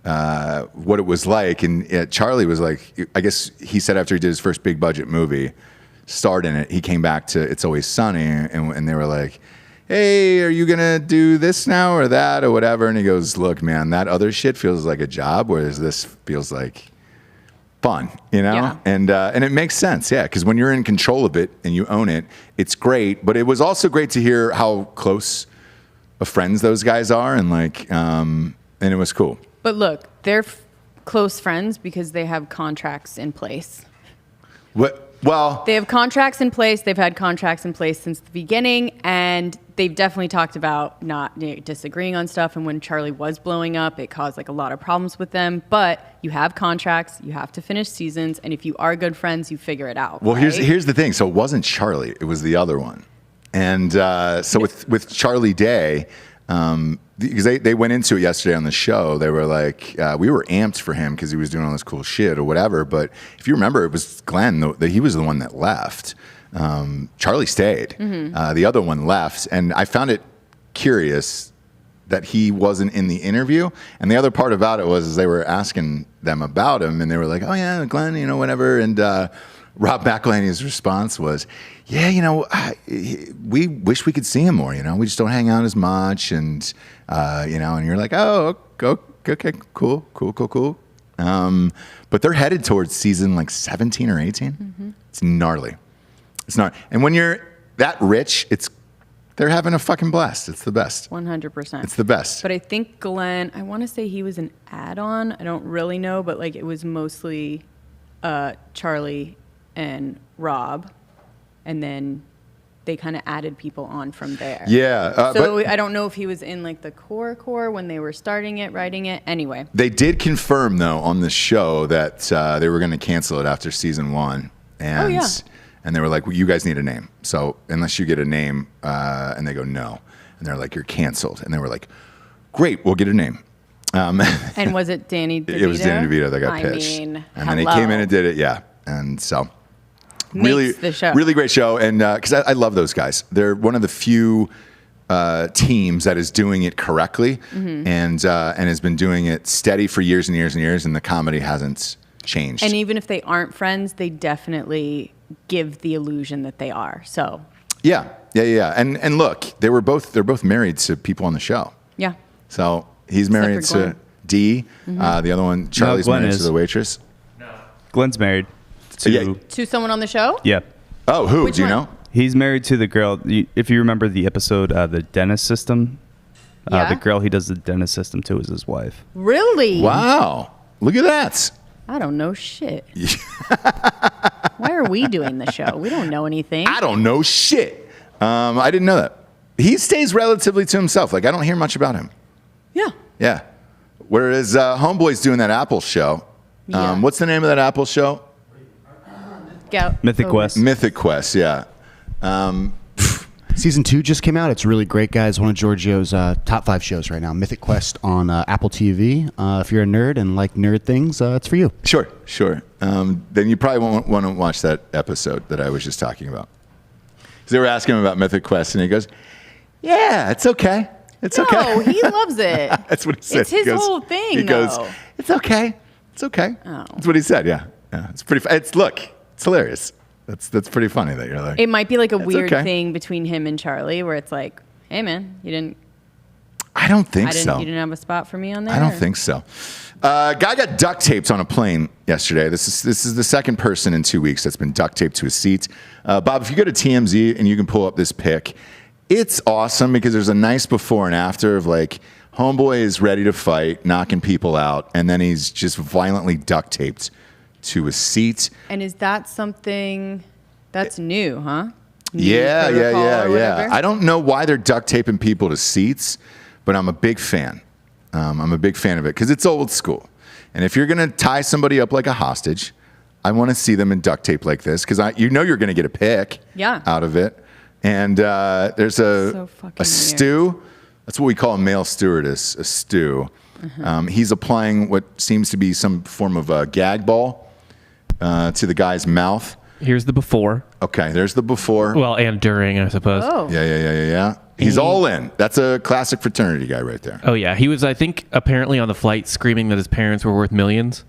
what it was like. And Charlie was like, I guess he said after he did his first big budget movie, starred in it, he came back to It's Always Sunny, and they were like, hey, are you gonna do this now or that or whatever? And he goes, look, man, that other shit feels like a job, whereas this feels like fun, you know? Yeah. And it makes sense, yeah, because when you're in control of it and you own it, it's great. But it was also great to hear how close of friends those guys are, and like, and it was cool. But look, they're close friends because they have contracts in place. What? Well, They have contracts in place. They've had contracts in place since the beginning, and they've definitely talked about not disagreeing on stuff. And when Charlie was blowing up, it caused like a lot of problems with them. But you have contracts. You have to finish seasons, and if you are good friends, you figure it out. well, right? here's the thing. So it wasn't Charlie; it was the other one. And so with Charlie Day, because they went into it yesterday on the show, they were like, we were amped for him because he was doing all this cool shit or whatever. But if you remember, it was Glenn. He was the one that left. Charlie stayed. The other one left, and I found it curious that he wasn't in the interview. And the other part about it was they were asking them about him, and they were like, oh yeah, Glenn, you know, whatever. And Rob McElhenney's response was, yeah, you know, we wish we could see him more, you know, we just don't hang out as much. And, you know, and you're like, oh, okay, cool. But they're headed towards season like 17 or 18. It's gnarly. It's not. And when you're that rich, they're having a fucking blast. It's the best. 100%. It's the best. But I think Glenn, I want to say he was an add-on. I don't really know, but like it was mostly Charlie and Rob, and then they kind of added people on from there. Yeah. So but I don't know if he was in like the core when they were starting it, writing it. Anyway. they did confirm though on the show that they were going to cancel it after season 1. And, yeah. And they were like, well, you guys need a name. So unless you get a name, and they go, no. And they're like, you're canceled. And they were like, great, we'll get a name. And was it Danny DeVito? It was Danny DeVito that got pitched. And then he came in and did it, yeah. And so really, Makes the show. really great show. And because I love those guys. They're one of the few teams that is doing it correctly and has been doing it steady for years and years and years. And the comedy hasn't changed. And even if they aren't friends, they definitely give the illusion that they are. So Yeah. And look, they're both married to people on the show. yeah. So he's married for Glenn. to Dee. The other one, Charlie's Glenn married is. to the waitress. Glenn's married to. Yeah. To someone on the show? Yeah. Oh, who? Which Do you one? know? He's married to the girl. If you remember the episode, the dentist system, Yeah. the girl he does the dentist system to is his wife. Really? Wow. Look at that. I don't know shit. Why are we doing the show? We don't know anything. I don't know shit. I didn't know that. He stays relatively to himself. Like, I don't hear much about him. Yeah. Yeah. Whereas Homeboy's doing that Apple show. Yeah. What's the name of that Apple show? Mythic Quest. Mythic Quest, yeah. Season 2 just came out. It's really great, guys. One of Giorgio's top 5 shows right now. Mythic Quest on Apple TV. If you're a nerd and like nerd things, it's for you. Sure. Then you probably won't want to watch that episode that I was just talking about. 'Cause they were asking him about Mythic Quest, and he goes, yeah, it's okay. It's okay. No, he loves it. That's what he said. It's his He goes- whole thing, He goes, though. it's okay. It's okay. Oh. That's what he said, yeah. It's pretty, it's hilarious. That's pretty funny that you're like. It might be like a It's weird okay. thing between him and Charlie where it's like, hey, man, I don't think you so. didn't have a spot for me on there? I don't think so. Guy got duct taped on a plane yesterday. This is the second person in 2 weeks that's been duct taped to a seat. Bob, if you go to TMZ and you can pull up this pic, it's awesome because there's a nice before and after of like Homeboy is ready to fight, knocking people out, and then he's just violently duct taped to a seat. And is that something that's new, huh? New Yeah. protocol or whatever? I don't know why they're duct taping people to seats, but I'm a big fan. I'm a big fan of it because it's old school. And if you're going to tie somebody up like a hostage, I want to see them in duct tape like this because you're going to get a pic out of it. And there's So fucking a stew. That's what we call a male stewardess, a stew. He's applying what seems to be some form of a gag ball to the guy's mouth. Here's the before. Okay, there's the before. Well, and during, I suppose. Oh. Yeah. He's all in. That's a classic fraternity guy right there. Oh yeah, he was. I think apparently on the flight screaming that his parents were worth millions.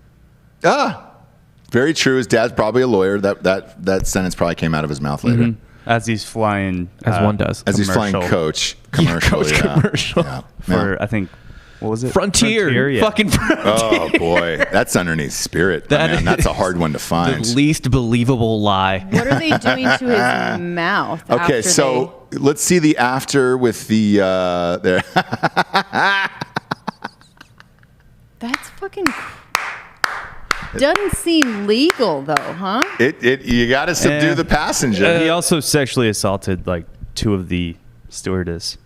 Very true. His dad's probably a lawyer. That sentence probably came out of his mouth later. As he's flying, As one does. As he's flying coach commercial. Coach commercial. Yeah. for I think what was it? Frontier. yeah. Fucking Frontier. Oh boy, that's underneath spirit. That's a hard one to find. The least believable lie. What are they doing to his mouth? Okay, so let's see the after with the there. That's fucking. Doesn't seem legal though, huh? You got to subdue the passenger. He also sexually assaulted like 2 of the stewardess.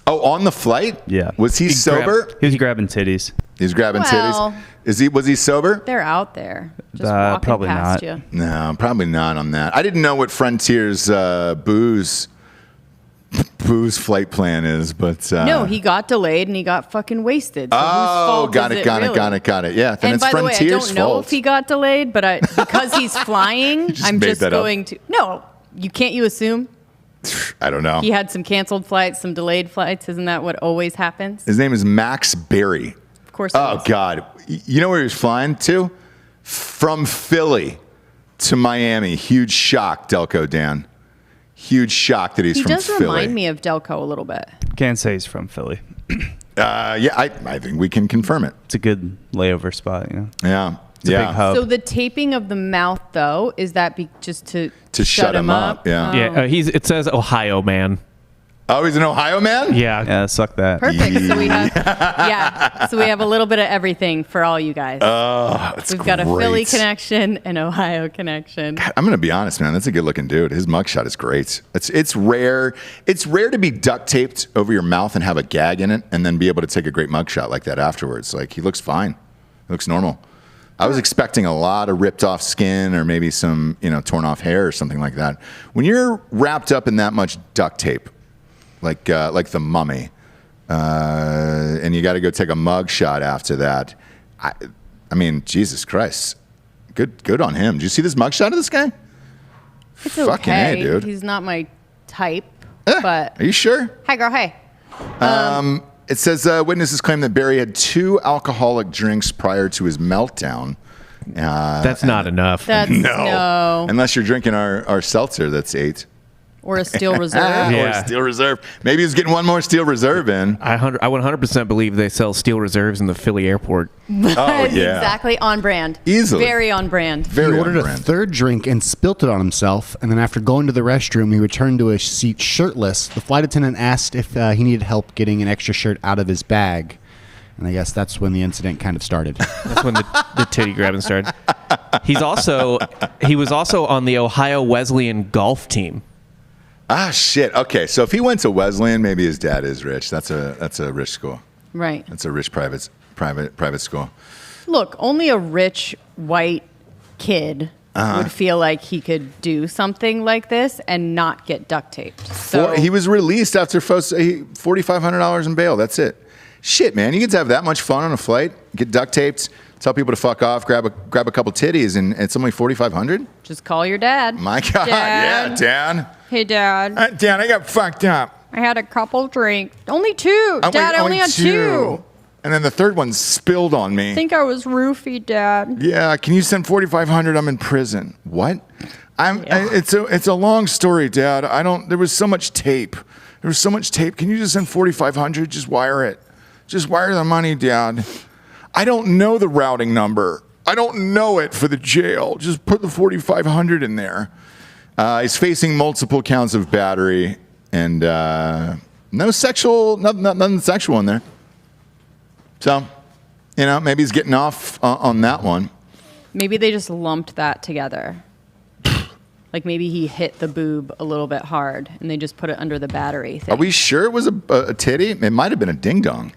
Oh, on the flight? Yeah. Was he sober? He was grabbing titties. He's grabbing Well, titties. Was he sober? They're out there, just walking probably past not. you. No, probably not on that. I didn't know what Frontier's booze flight plan is, but No, he got delayed and he got fucking wasted. So whose fault got is it. Yeah, then And it's by the way, I Frontier's don't know fault. if he got delayed, but because he's flying, just I'm made just that up. going to. No, you assume I don't know. he had some canceled flights, some delayed flights. Isn't that what always happens? His name is Max Berry. Of course. Oh God, you know where he was flying to? From Philly to Miami. Huge shock, Delco Dan. Huge shock that he's He from does Philly. remind me of Delco a little bit. Can't say he's from Philly. Yeah, I think we can confirm it. It's a good layover spot, you know. Yeah, It's a big hub. So the taping of the mouth, though, is that just to shut him up? Yeah. Yeah, it says Ohio man. Oh, he's an Ohio man? Yeah. Yeah, suck that. Perfect. So we have, so we have a little bit of everything for all you guys. That's We've got a Philly great. connection, an Ohio connection. I'm gonna be honest, man. That's a good-looking dude. His mugshot is great. It's rare. It's rare to be duct taped over your mouth and have a gag in it, and then be able to take a great mugshot like that afterwards. Like he looks fine. He looks normal. I was expecting a lot of ripped off skin or maybe some torn off hair or something like that. When you're wrapped up in that much duct tape, like the Mummy, and you got to go take a mug shot after that. I mean, Jesus Christ, good on him. Did you see this mug shot of this guy? It's Fucking okay. A, dude. He's not my type, but Are you sure? hi, girl. Hey. It says witnesses claim that Barry had 2 alcoholic drinks prior to his meltdown. That's not enough. That's no. Unless you're drinking our seltzer, that's 8. Or a steel reserve. Yeah. Or Steel Reserve. Maybe he's getting one more Steel Reserve in. I 100% believe they sell steel reserves in the Philly airport. Oh, yeah. Exactly on brand. Easily. Very on brand. Very He ordered on a brand. third drink and spilt it on himself. And then after going to the restroom, he returned to his seat shirtless. The flight attendant asked if he needed help getting an extra shirt out of his bag. And I guess that's when the incident kind of started. That's when the titty grabbing started. He was also on the Ohio Wesleyan golf team. Ah, shit. Okay, so if he went to Wesleyan, maybe his dad is rich. That's a rich school. Right. That's a rich private school. Look, only a rich white kid would feel like he could do something like this and not get duct taped. So He was released after $4,500 in bail. That's it. Shit, man, you get to have that much fun on a flight, get duct taped, tell people to fuck off, grab a couple titties, and it's only $4,500. just call your dad. My God, Dad. yeah, Dan. Hey, Dad. Dan, I got fucked up. I had a couple drinks. Only 2. Dad, I only had 2. And then the third one spilled on me. I think I was roofied, Dad. Yeah, can you send $4,500? I'm in prison. What? It's a long story, Dad. There was so much tape. Can you just send $4,500? Just wire it. Just wire the money, Dad. I don't know the routing number. I don't know it for the jail. Just put the $4,500 in there. He's facing multiple counts of battery and nothing sexual in there. So, maybe he's getting off on that one. Maybe they just lumped that together. Like maybe he hit the boob a little bit hard and they just put it under the battery thing. Are we sure it was a titty? It might have been a ding dong.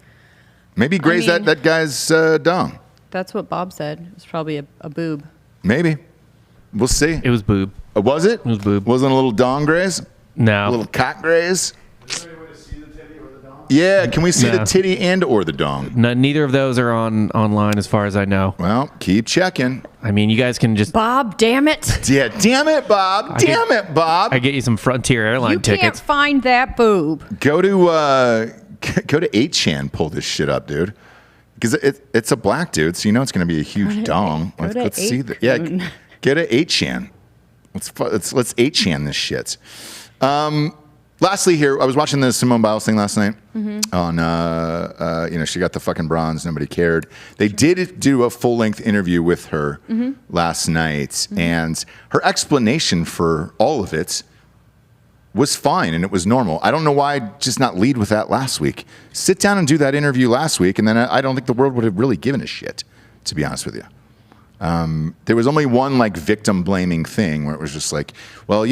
Maybe he grazed that guy's dong. That's what Bob said. It was probably a boob. Maybe. We'll see. It was boob. Was it? It was boob. Wasn't a little dong graze? No. A little cock graze? Yeah, can we see the No. titty and or the dong? No, neither of those are online as far as I know. Well, keep checking. I mean, you guys can just. Bob, damn it. Yeah, damn it, Bob. Damn it, Bob. I get you some Frontier Airline You can't tickets. find that boob. Go to 8chan, pull this shit up, dude. Because it's a black dude, so you know it's going to be a huge dong. go to Let's see. 8chan. Yeah, get a 8chan. Let's 8chan this shit. Lastly, here I was watching the Simone Biles thing last night. On she got the fucking bronze. Nobody cared. They did do a full length interview with her last night, and her explanation for all of it was fine and it was normal. I don't know why just not lead with that last week. Sit down and do that interview last week, and then I don't think the world would have really given a shit, to be honest with you. There was only one like victim blaming thing where it was just like, well,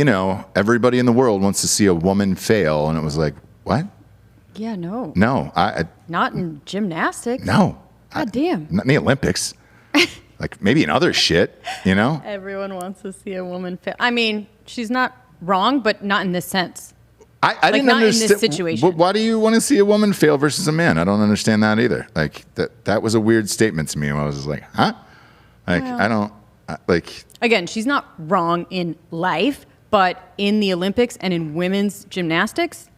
everybody in the world wants to see a woman fail, and it was like, what? Yeah, no. No, Not in gymnastics. no. God damn. Not in the Olympics. Like maybe in other shit, Everyone wants to see a woman fail. I mean, she's not wrong, but not in this sense. I didn't not in understand. this situation. Why do you want to see a woman fail versus a man? I don't understand that either. Like that was a weird statement to me. I was just like, huh? Like I don't like. Again, she's not wrong in life, but in the Olympics and in women's gymnastics,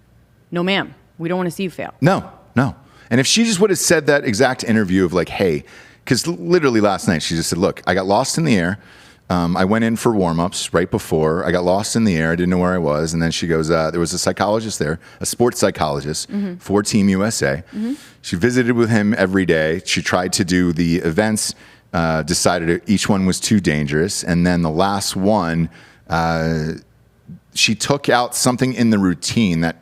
no, ma'am. We don't want to see you fail. No. And if she just would have said that exact interview of like, hey, because literally last night she just said, look, I got lost in the air. I went in for warm-ups right before. I got lost in the air. I didn't know where I was. And then she goes, there was a psychologist there, a sports psychologist for Team USA. She visited with him every day. She tried to do the events, decided each one was too dangerous. And then the last one, she took out something in the routine that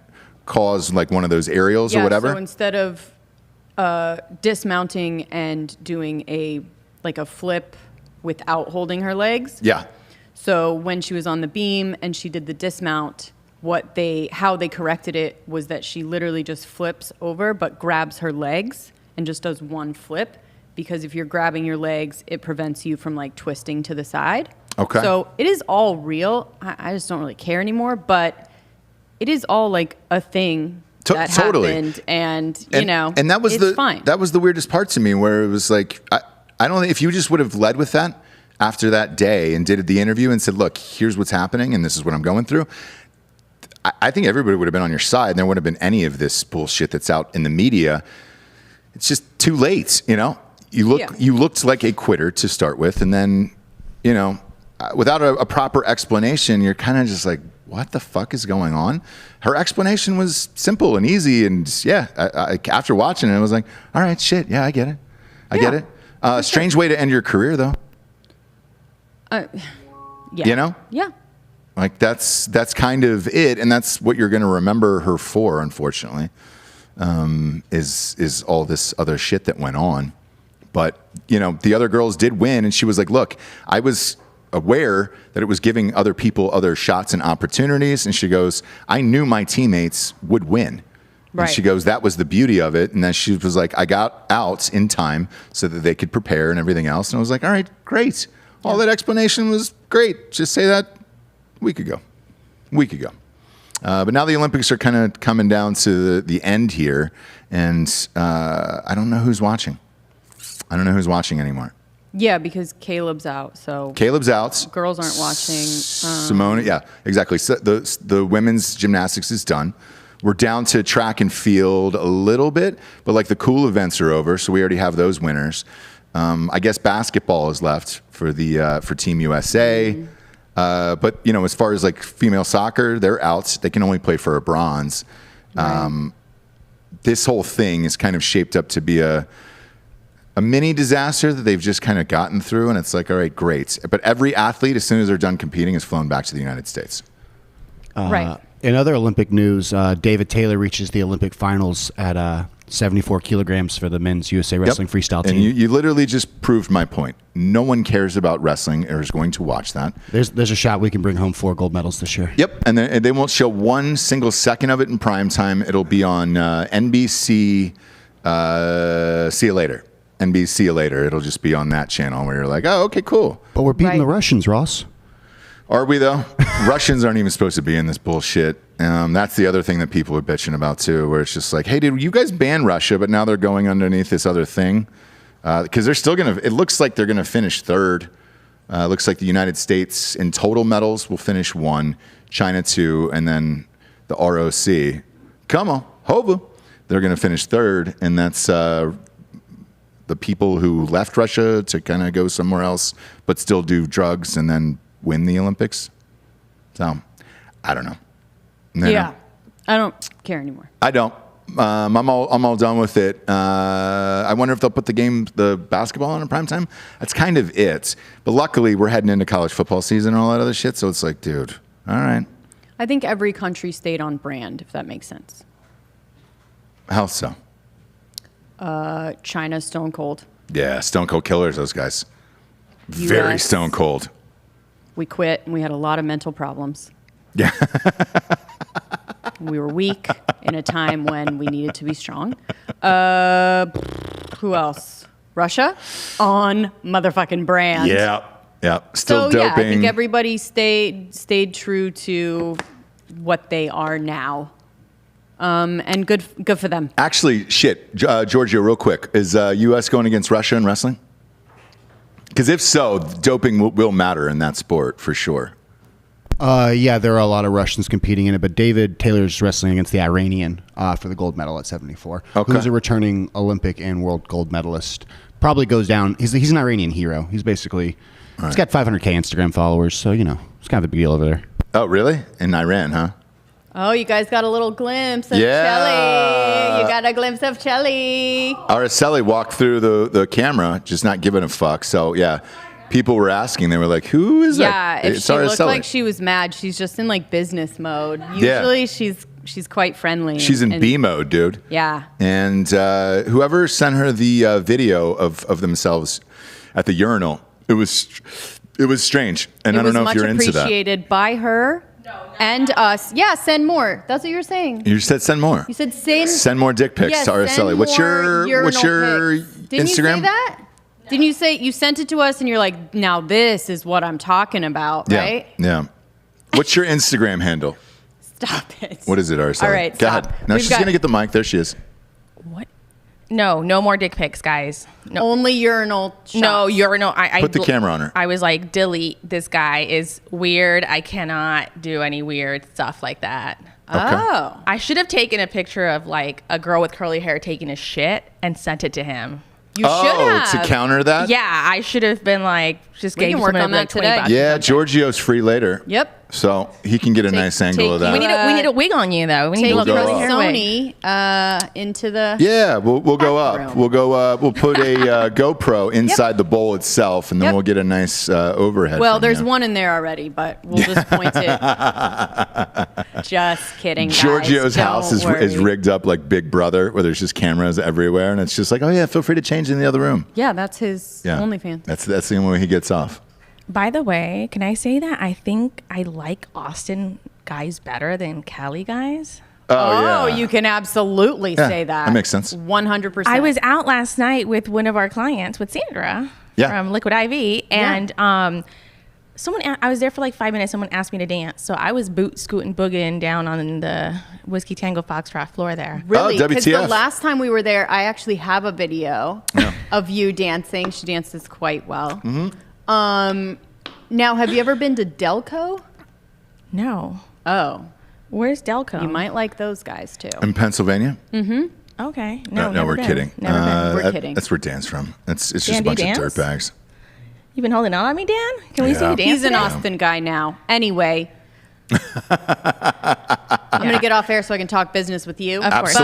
caused like one of those aerials or whatever. So instead of dismounting and doing a flip without holding her legs. Yeah. So when she was on the beam and she did the dismount, how they corrected it was that she literally just flips over but grabs her legs and just does one flip, because if you're grabbing your legs, it prevents you from like twisting to the side. Okay. So it is all real. I just don't really care anymore, but it is all like a thing that totally happened, and and that was it's fine. That was the weirdest part to me, where it was like I don't think if you just would have led with that after that day and did the interview and said, look, here's what's happening and this is what I'm going through, I think everybody would have been on your side, and there wouldn't have been any of this bullshit that's out in the media. It's just too late, You looked like a quitter to start with, and then, without a proper explanation, you're kind of just like, what the fuck is going on? Her explanation was simple and easy, and I after watching it, I was like, all right, shit, yeah, I get it. I get it. Strange way to end your career, though. Yeah. Yeah. Like that's kind of it, and that's what you're going to remember her for, unfortunately, is all this other shit that went on. But the other girls did win, and she was like, look, I was aware that it was giving other people other shots and opportunities, and she goes, I knew my teammates would win. Right. And she goes, that was the beauty of it. And then she was like, I got out in time so that they could prepare and everything else. And I was like, all right, great. All that explanation was great. Just say that a week ago. But now the Olympics are kind of coming down to the end here. And I don't know who's watching. I don't know who's watching anymore. Yeah, because Caleb's out. So Caleb's out. Girls aren't watching. Simone, yeah, exactly. So the women's gymnastics is done. We're down to track and field a little bit, but like the cool events are over, so we already have those winners. I guess basketball is left for Team USA. But as far as like female soccer, they're out. They can only play for a bronze. Right. This whole thing is kind of shaped up to be a mini disaster that they've just kind of gotten through, and it's like, all right, great. But every athlete, as soon as they're done competing, is flown back to the United States. Right. In other Olympic news, David Taylor reaches the Olympic finals at 74 kilograms for the men's USA Wrestling freestyle team. And you literally just proved my point. No one cares about wrestling or is going to watch that. There's a shot we can bring home 4 gold medals this year. Yep, and they won't show one single second of it in prime time. It'll be on NBC. See you later. NBC, see you later. It'll just be on that channel where you're like, oh, okay, cool. But we're beating the Russians, Ross. Are we, though? Russians aren't even supposed to be in this bullshit. That's the other thing that people are bitching about too, where it's just like, hey, did you guys ban Russia, but now they're going underneath this other thing? Because they're still going to, it looks like they're going to finish third. It looks like the United States in total medals will finish 1, China 2, and then the ROC, come on, Hova, they're going to finish third. And that's the people who left Russia to kind of go somewhere else, but still do drugs and then win the Olympics. So, I don't know. Yeah. I don't care anymore. I don't. I'm all done with it. I wonder if they'll put the basketball on in prime time. That's kind of it. But luckily, we're heading into college football season and all that other shit. So it's like, dude, all right. I think every country stayed on brand, if that makes sense. How so? China, stone cold. Yeah, stone cold killers, those guys. Very US. stone cold. We quit, and we had a lot of mental problems. Yeah. We were weak in a time when we needed to be strong. Who else? Russia? On motherfucking brand. Yeah. Still So, doping. yeah, I think everybody stayed true to what they are now. And good for them. Actually, shit, Giorgio, real quick. Is U.S. going against Russia in wrestling? Because if so, doping will matter in that sport for sure. Yeah, there are a lot of Russians competing in it, but David Taylor's wrestling against the Iranian for the gold medal at 74. Okay. Who's a returning Olympic and world gold medalist. Probably goes down. He's an Iranian hero. He's basically, he's got 500K Instagram followers, so, you know, it's kind of a big deal over there. Oh, really? In Iran, huh? Oh, you guys got a little glimpse of Yeah. Chelly. You got a glimpse of Chelly. Araceli walked through the camera, just not giving a fuck. So, yeah, people were asking. They were like, who is that? Yeah, if she looked like she was mad, she's just in like business mode. Usually she's quite friendly. She's in B mode, dude. Yeah. And whoever sent her the video of themselves at the urinal, it was strange. And I don't know if you're into that. It was much appreciated by her and us. Yeah, send more. That's what you were saying. You said send more. You said send more dick pics yes, to Araceli. What's your Didn't Instagram? you say that? Didn't you say you sent it to us and you're like, now this is what I'm talking about, right? Yeah. What's your Instagram handle? Stop it. What is it, Araceli? All right, Go stop. ahead. No, she's going to get the mic. There she is. What? No more dick pics, guys. No. Only urinal shots. No urinal. Put the camera on her. I was like, delete. This guy is weird. I cannot do any weird stuff like that. Okay. Oh. I should have taken a picture of like a girl with curly hair taking a shit and sent it to him. You should have. To counter that? Yeah, I should have been like, just We gave can work someone on like that 20 today. bucks. Yeah, Giorgio's free later. Yep. So he can get a nice angle of that. We need a wig on you though. We need Take a little go curly up. hair wig. Sony into the... Yeah, we'll go up. room. We'll go up. We'll put a GoPro inside the bowl itself, and then Yep. we'll get a nice overhead. Well, from there's you. one in there already, but we'll just point it. Just kidding, guys. Giorgio's house Don't is worry. rigged up like Big Brother, where there's just cameras everywhere, and it's just like, oh yeah, feel free to change in the other room. Yeah, that's his Yeah, OnlyFans. That's the only way he gets off. By the way, can I say that I think I like Austin guys better than Cali guys? Oh, yeah. you can absolutely Yeah, say that. that makes sense. 100%. I was out last night with one of our clients, with Sandra from Liquid IV, and I was there for like 5 minutes. Someone asked me to dance, so I was boot scooting, boogieing down on the Whiskey Tango Foxtrot floor there. Really? Because the WTF. last time we were there, I actually have a video of you dancing. She dances quite well. Mm-hmm. Now, have you ever been to Delco? No. Oh. Where's Delco? You might like those guys, too. In Pennsylvania? Okay. No, No, we're never been. kidding. Never been. We're kidding. That's where Dan's from. It's just Dan, a do you bunch of dance? dirtbags. You've been holding on me, Dan? Can we see you dance? He's an today? Austin guy now. Anyway. I'm going to get off air so I can talk business with you. Of course.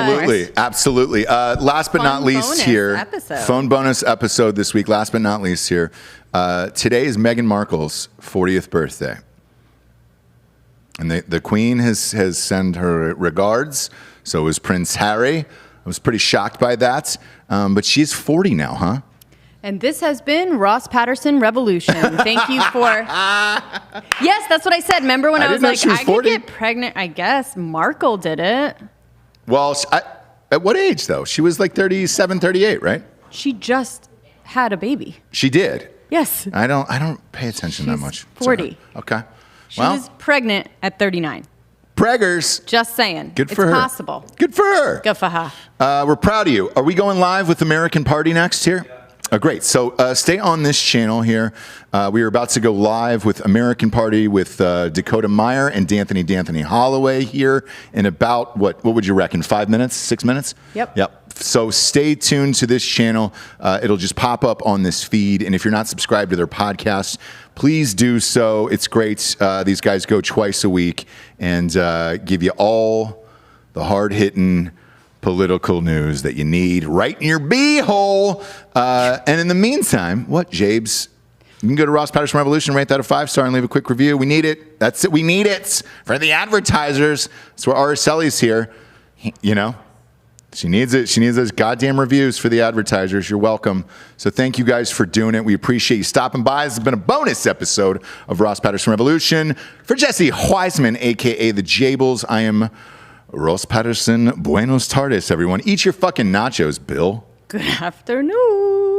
Absolutely. Last but Fun not least bonus here, episode. phone bonus episode this week. Last but not least here, today is Meghan Markle's 40th birthday, and the Queen has sent her regards. So is Prince Harry. I was pretty shocked by that, but she's 40 now, huh? And this has been Ross Patterson Revolution. Thank you for... Yes, that's what I said. Remember when I was didn't know like, she was I 40? could get pregnant? I guess Markle did it. Well, at what age, though? She was like 37, 38, right? She just had a baby. She did. Yes. I don't pay attention that She's much. 40. Okay. She was pregnant at 39. preggers. Just saying. Good for her. It's possible. Good for her. Good for her. We're proud of you. Are we going live with American Party next here? Great. So stay on this channel here. We are about to go live with American Party with Dakota Meyer and D'Anthony Holloway here in about, what would you reckon, 5 minutes, 6 minutes? Yep. So stay tuned to this channel. It'll just pop up on this feed. And if you're not subscribed to their podcast, please do so. It's great. These guys go twice a week and give you all the hard-hitting political news that you need right in your b-hole. And in the meantime, what, Jabes? You can go to Ross Patterson Revolution, rate that a 5-star, and leave a quick review. We need it. That's it. We need it for the advertisers. That's where Araceli's here. You know, she needs it. She needs those goddamn reviews for the advertisers. You're welcome. So thank you guys for doing it. We appreciate you stopping by. This has been a bonus episode of Ross Patterson Revolution. For Jesse Wiseman, a.k.a. the Jables, I am Ross Patterson. Buenos tardes, everyone. Eat your fucking nachos, Bill. Good afternoon.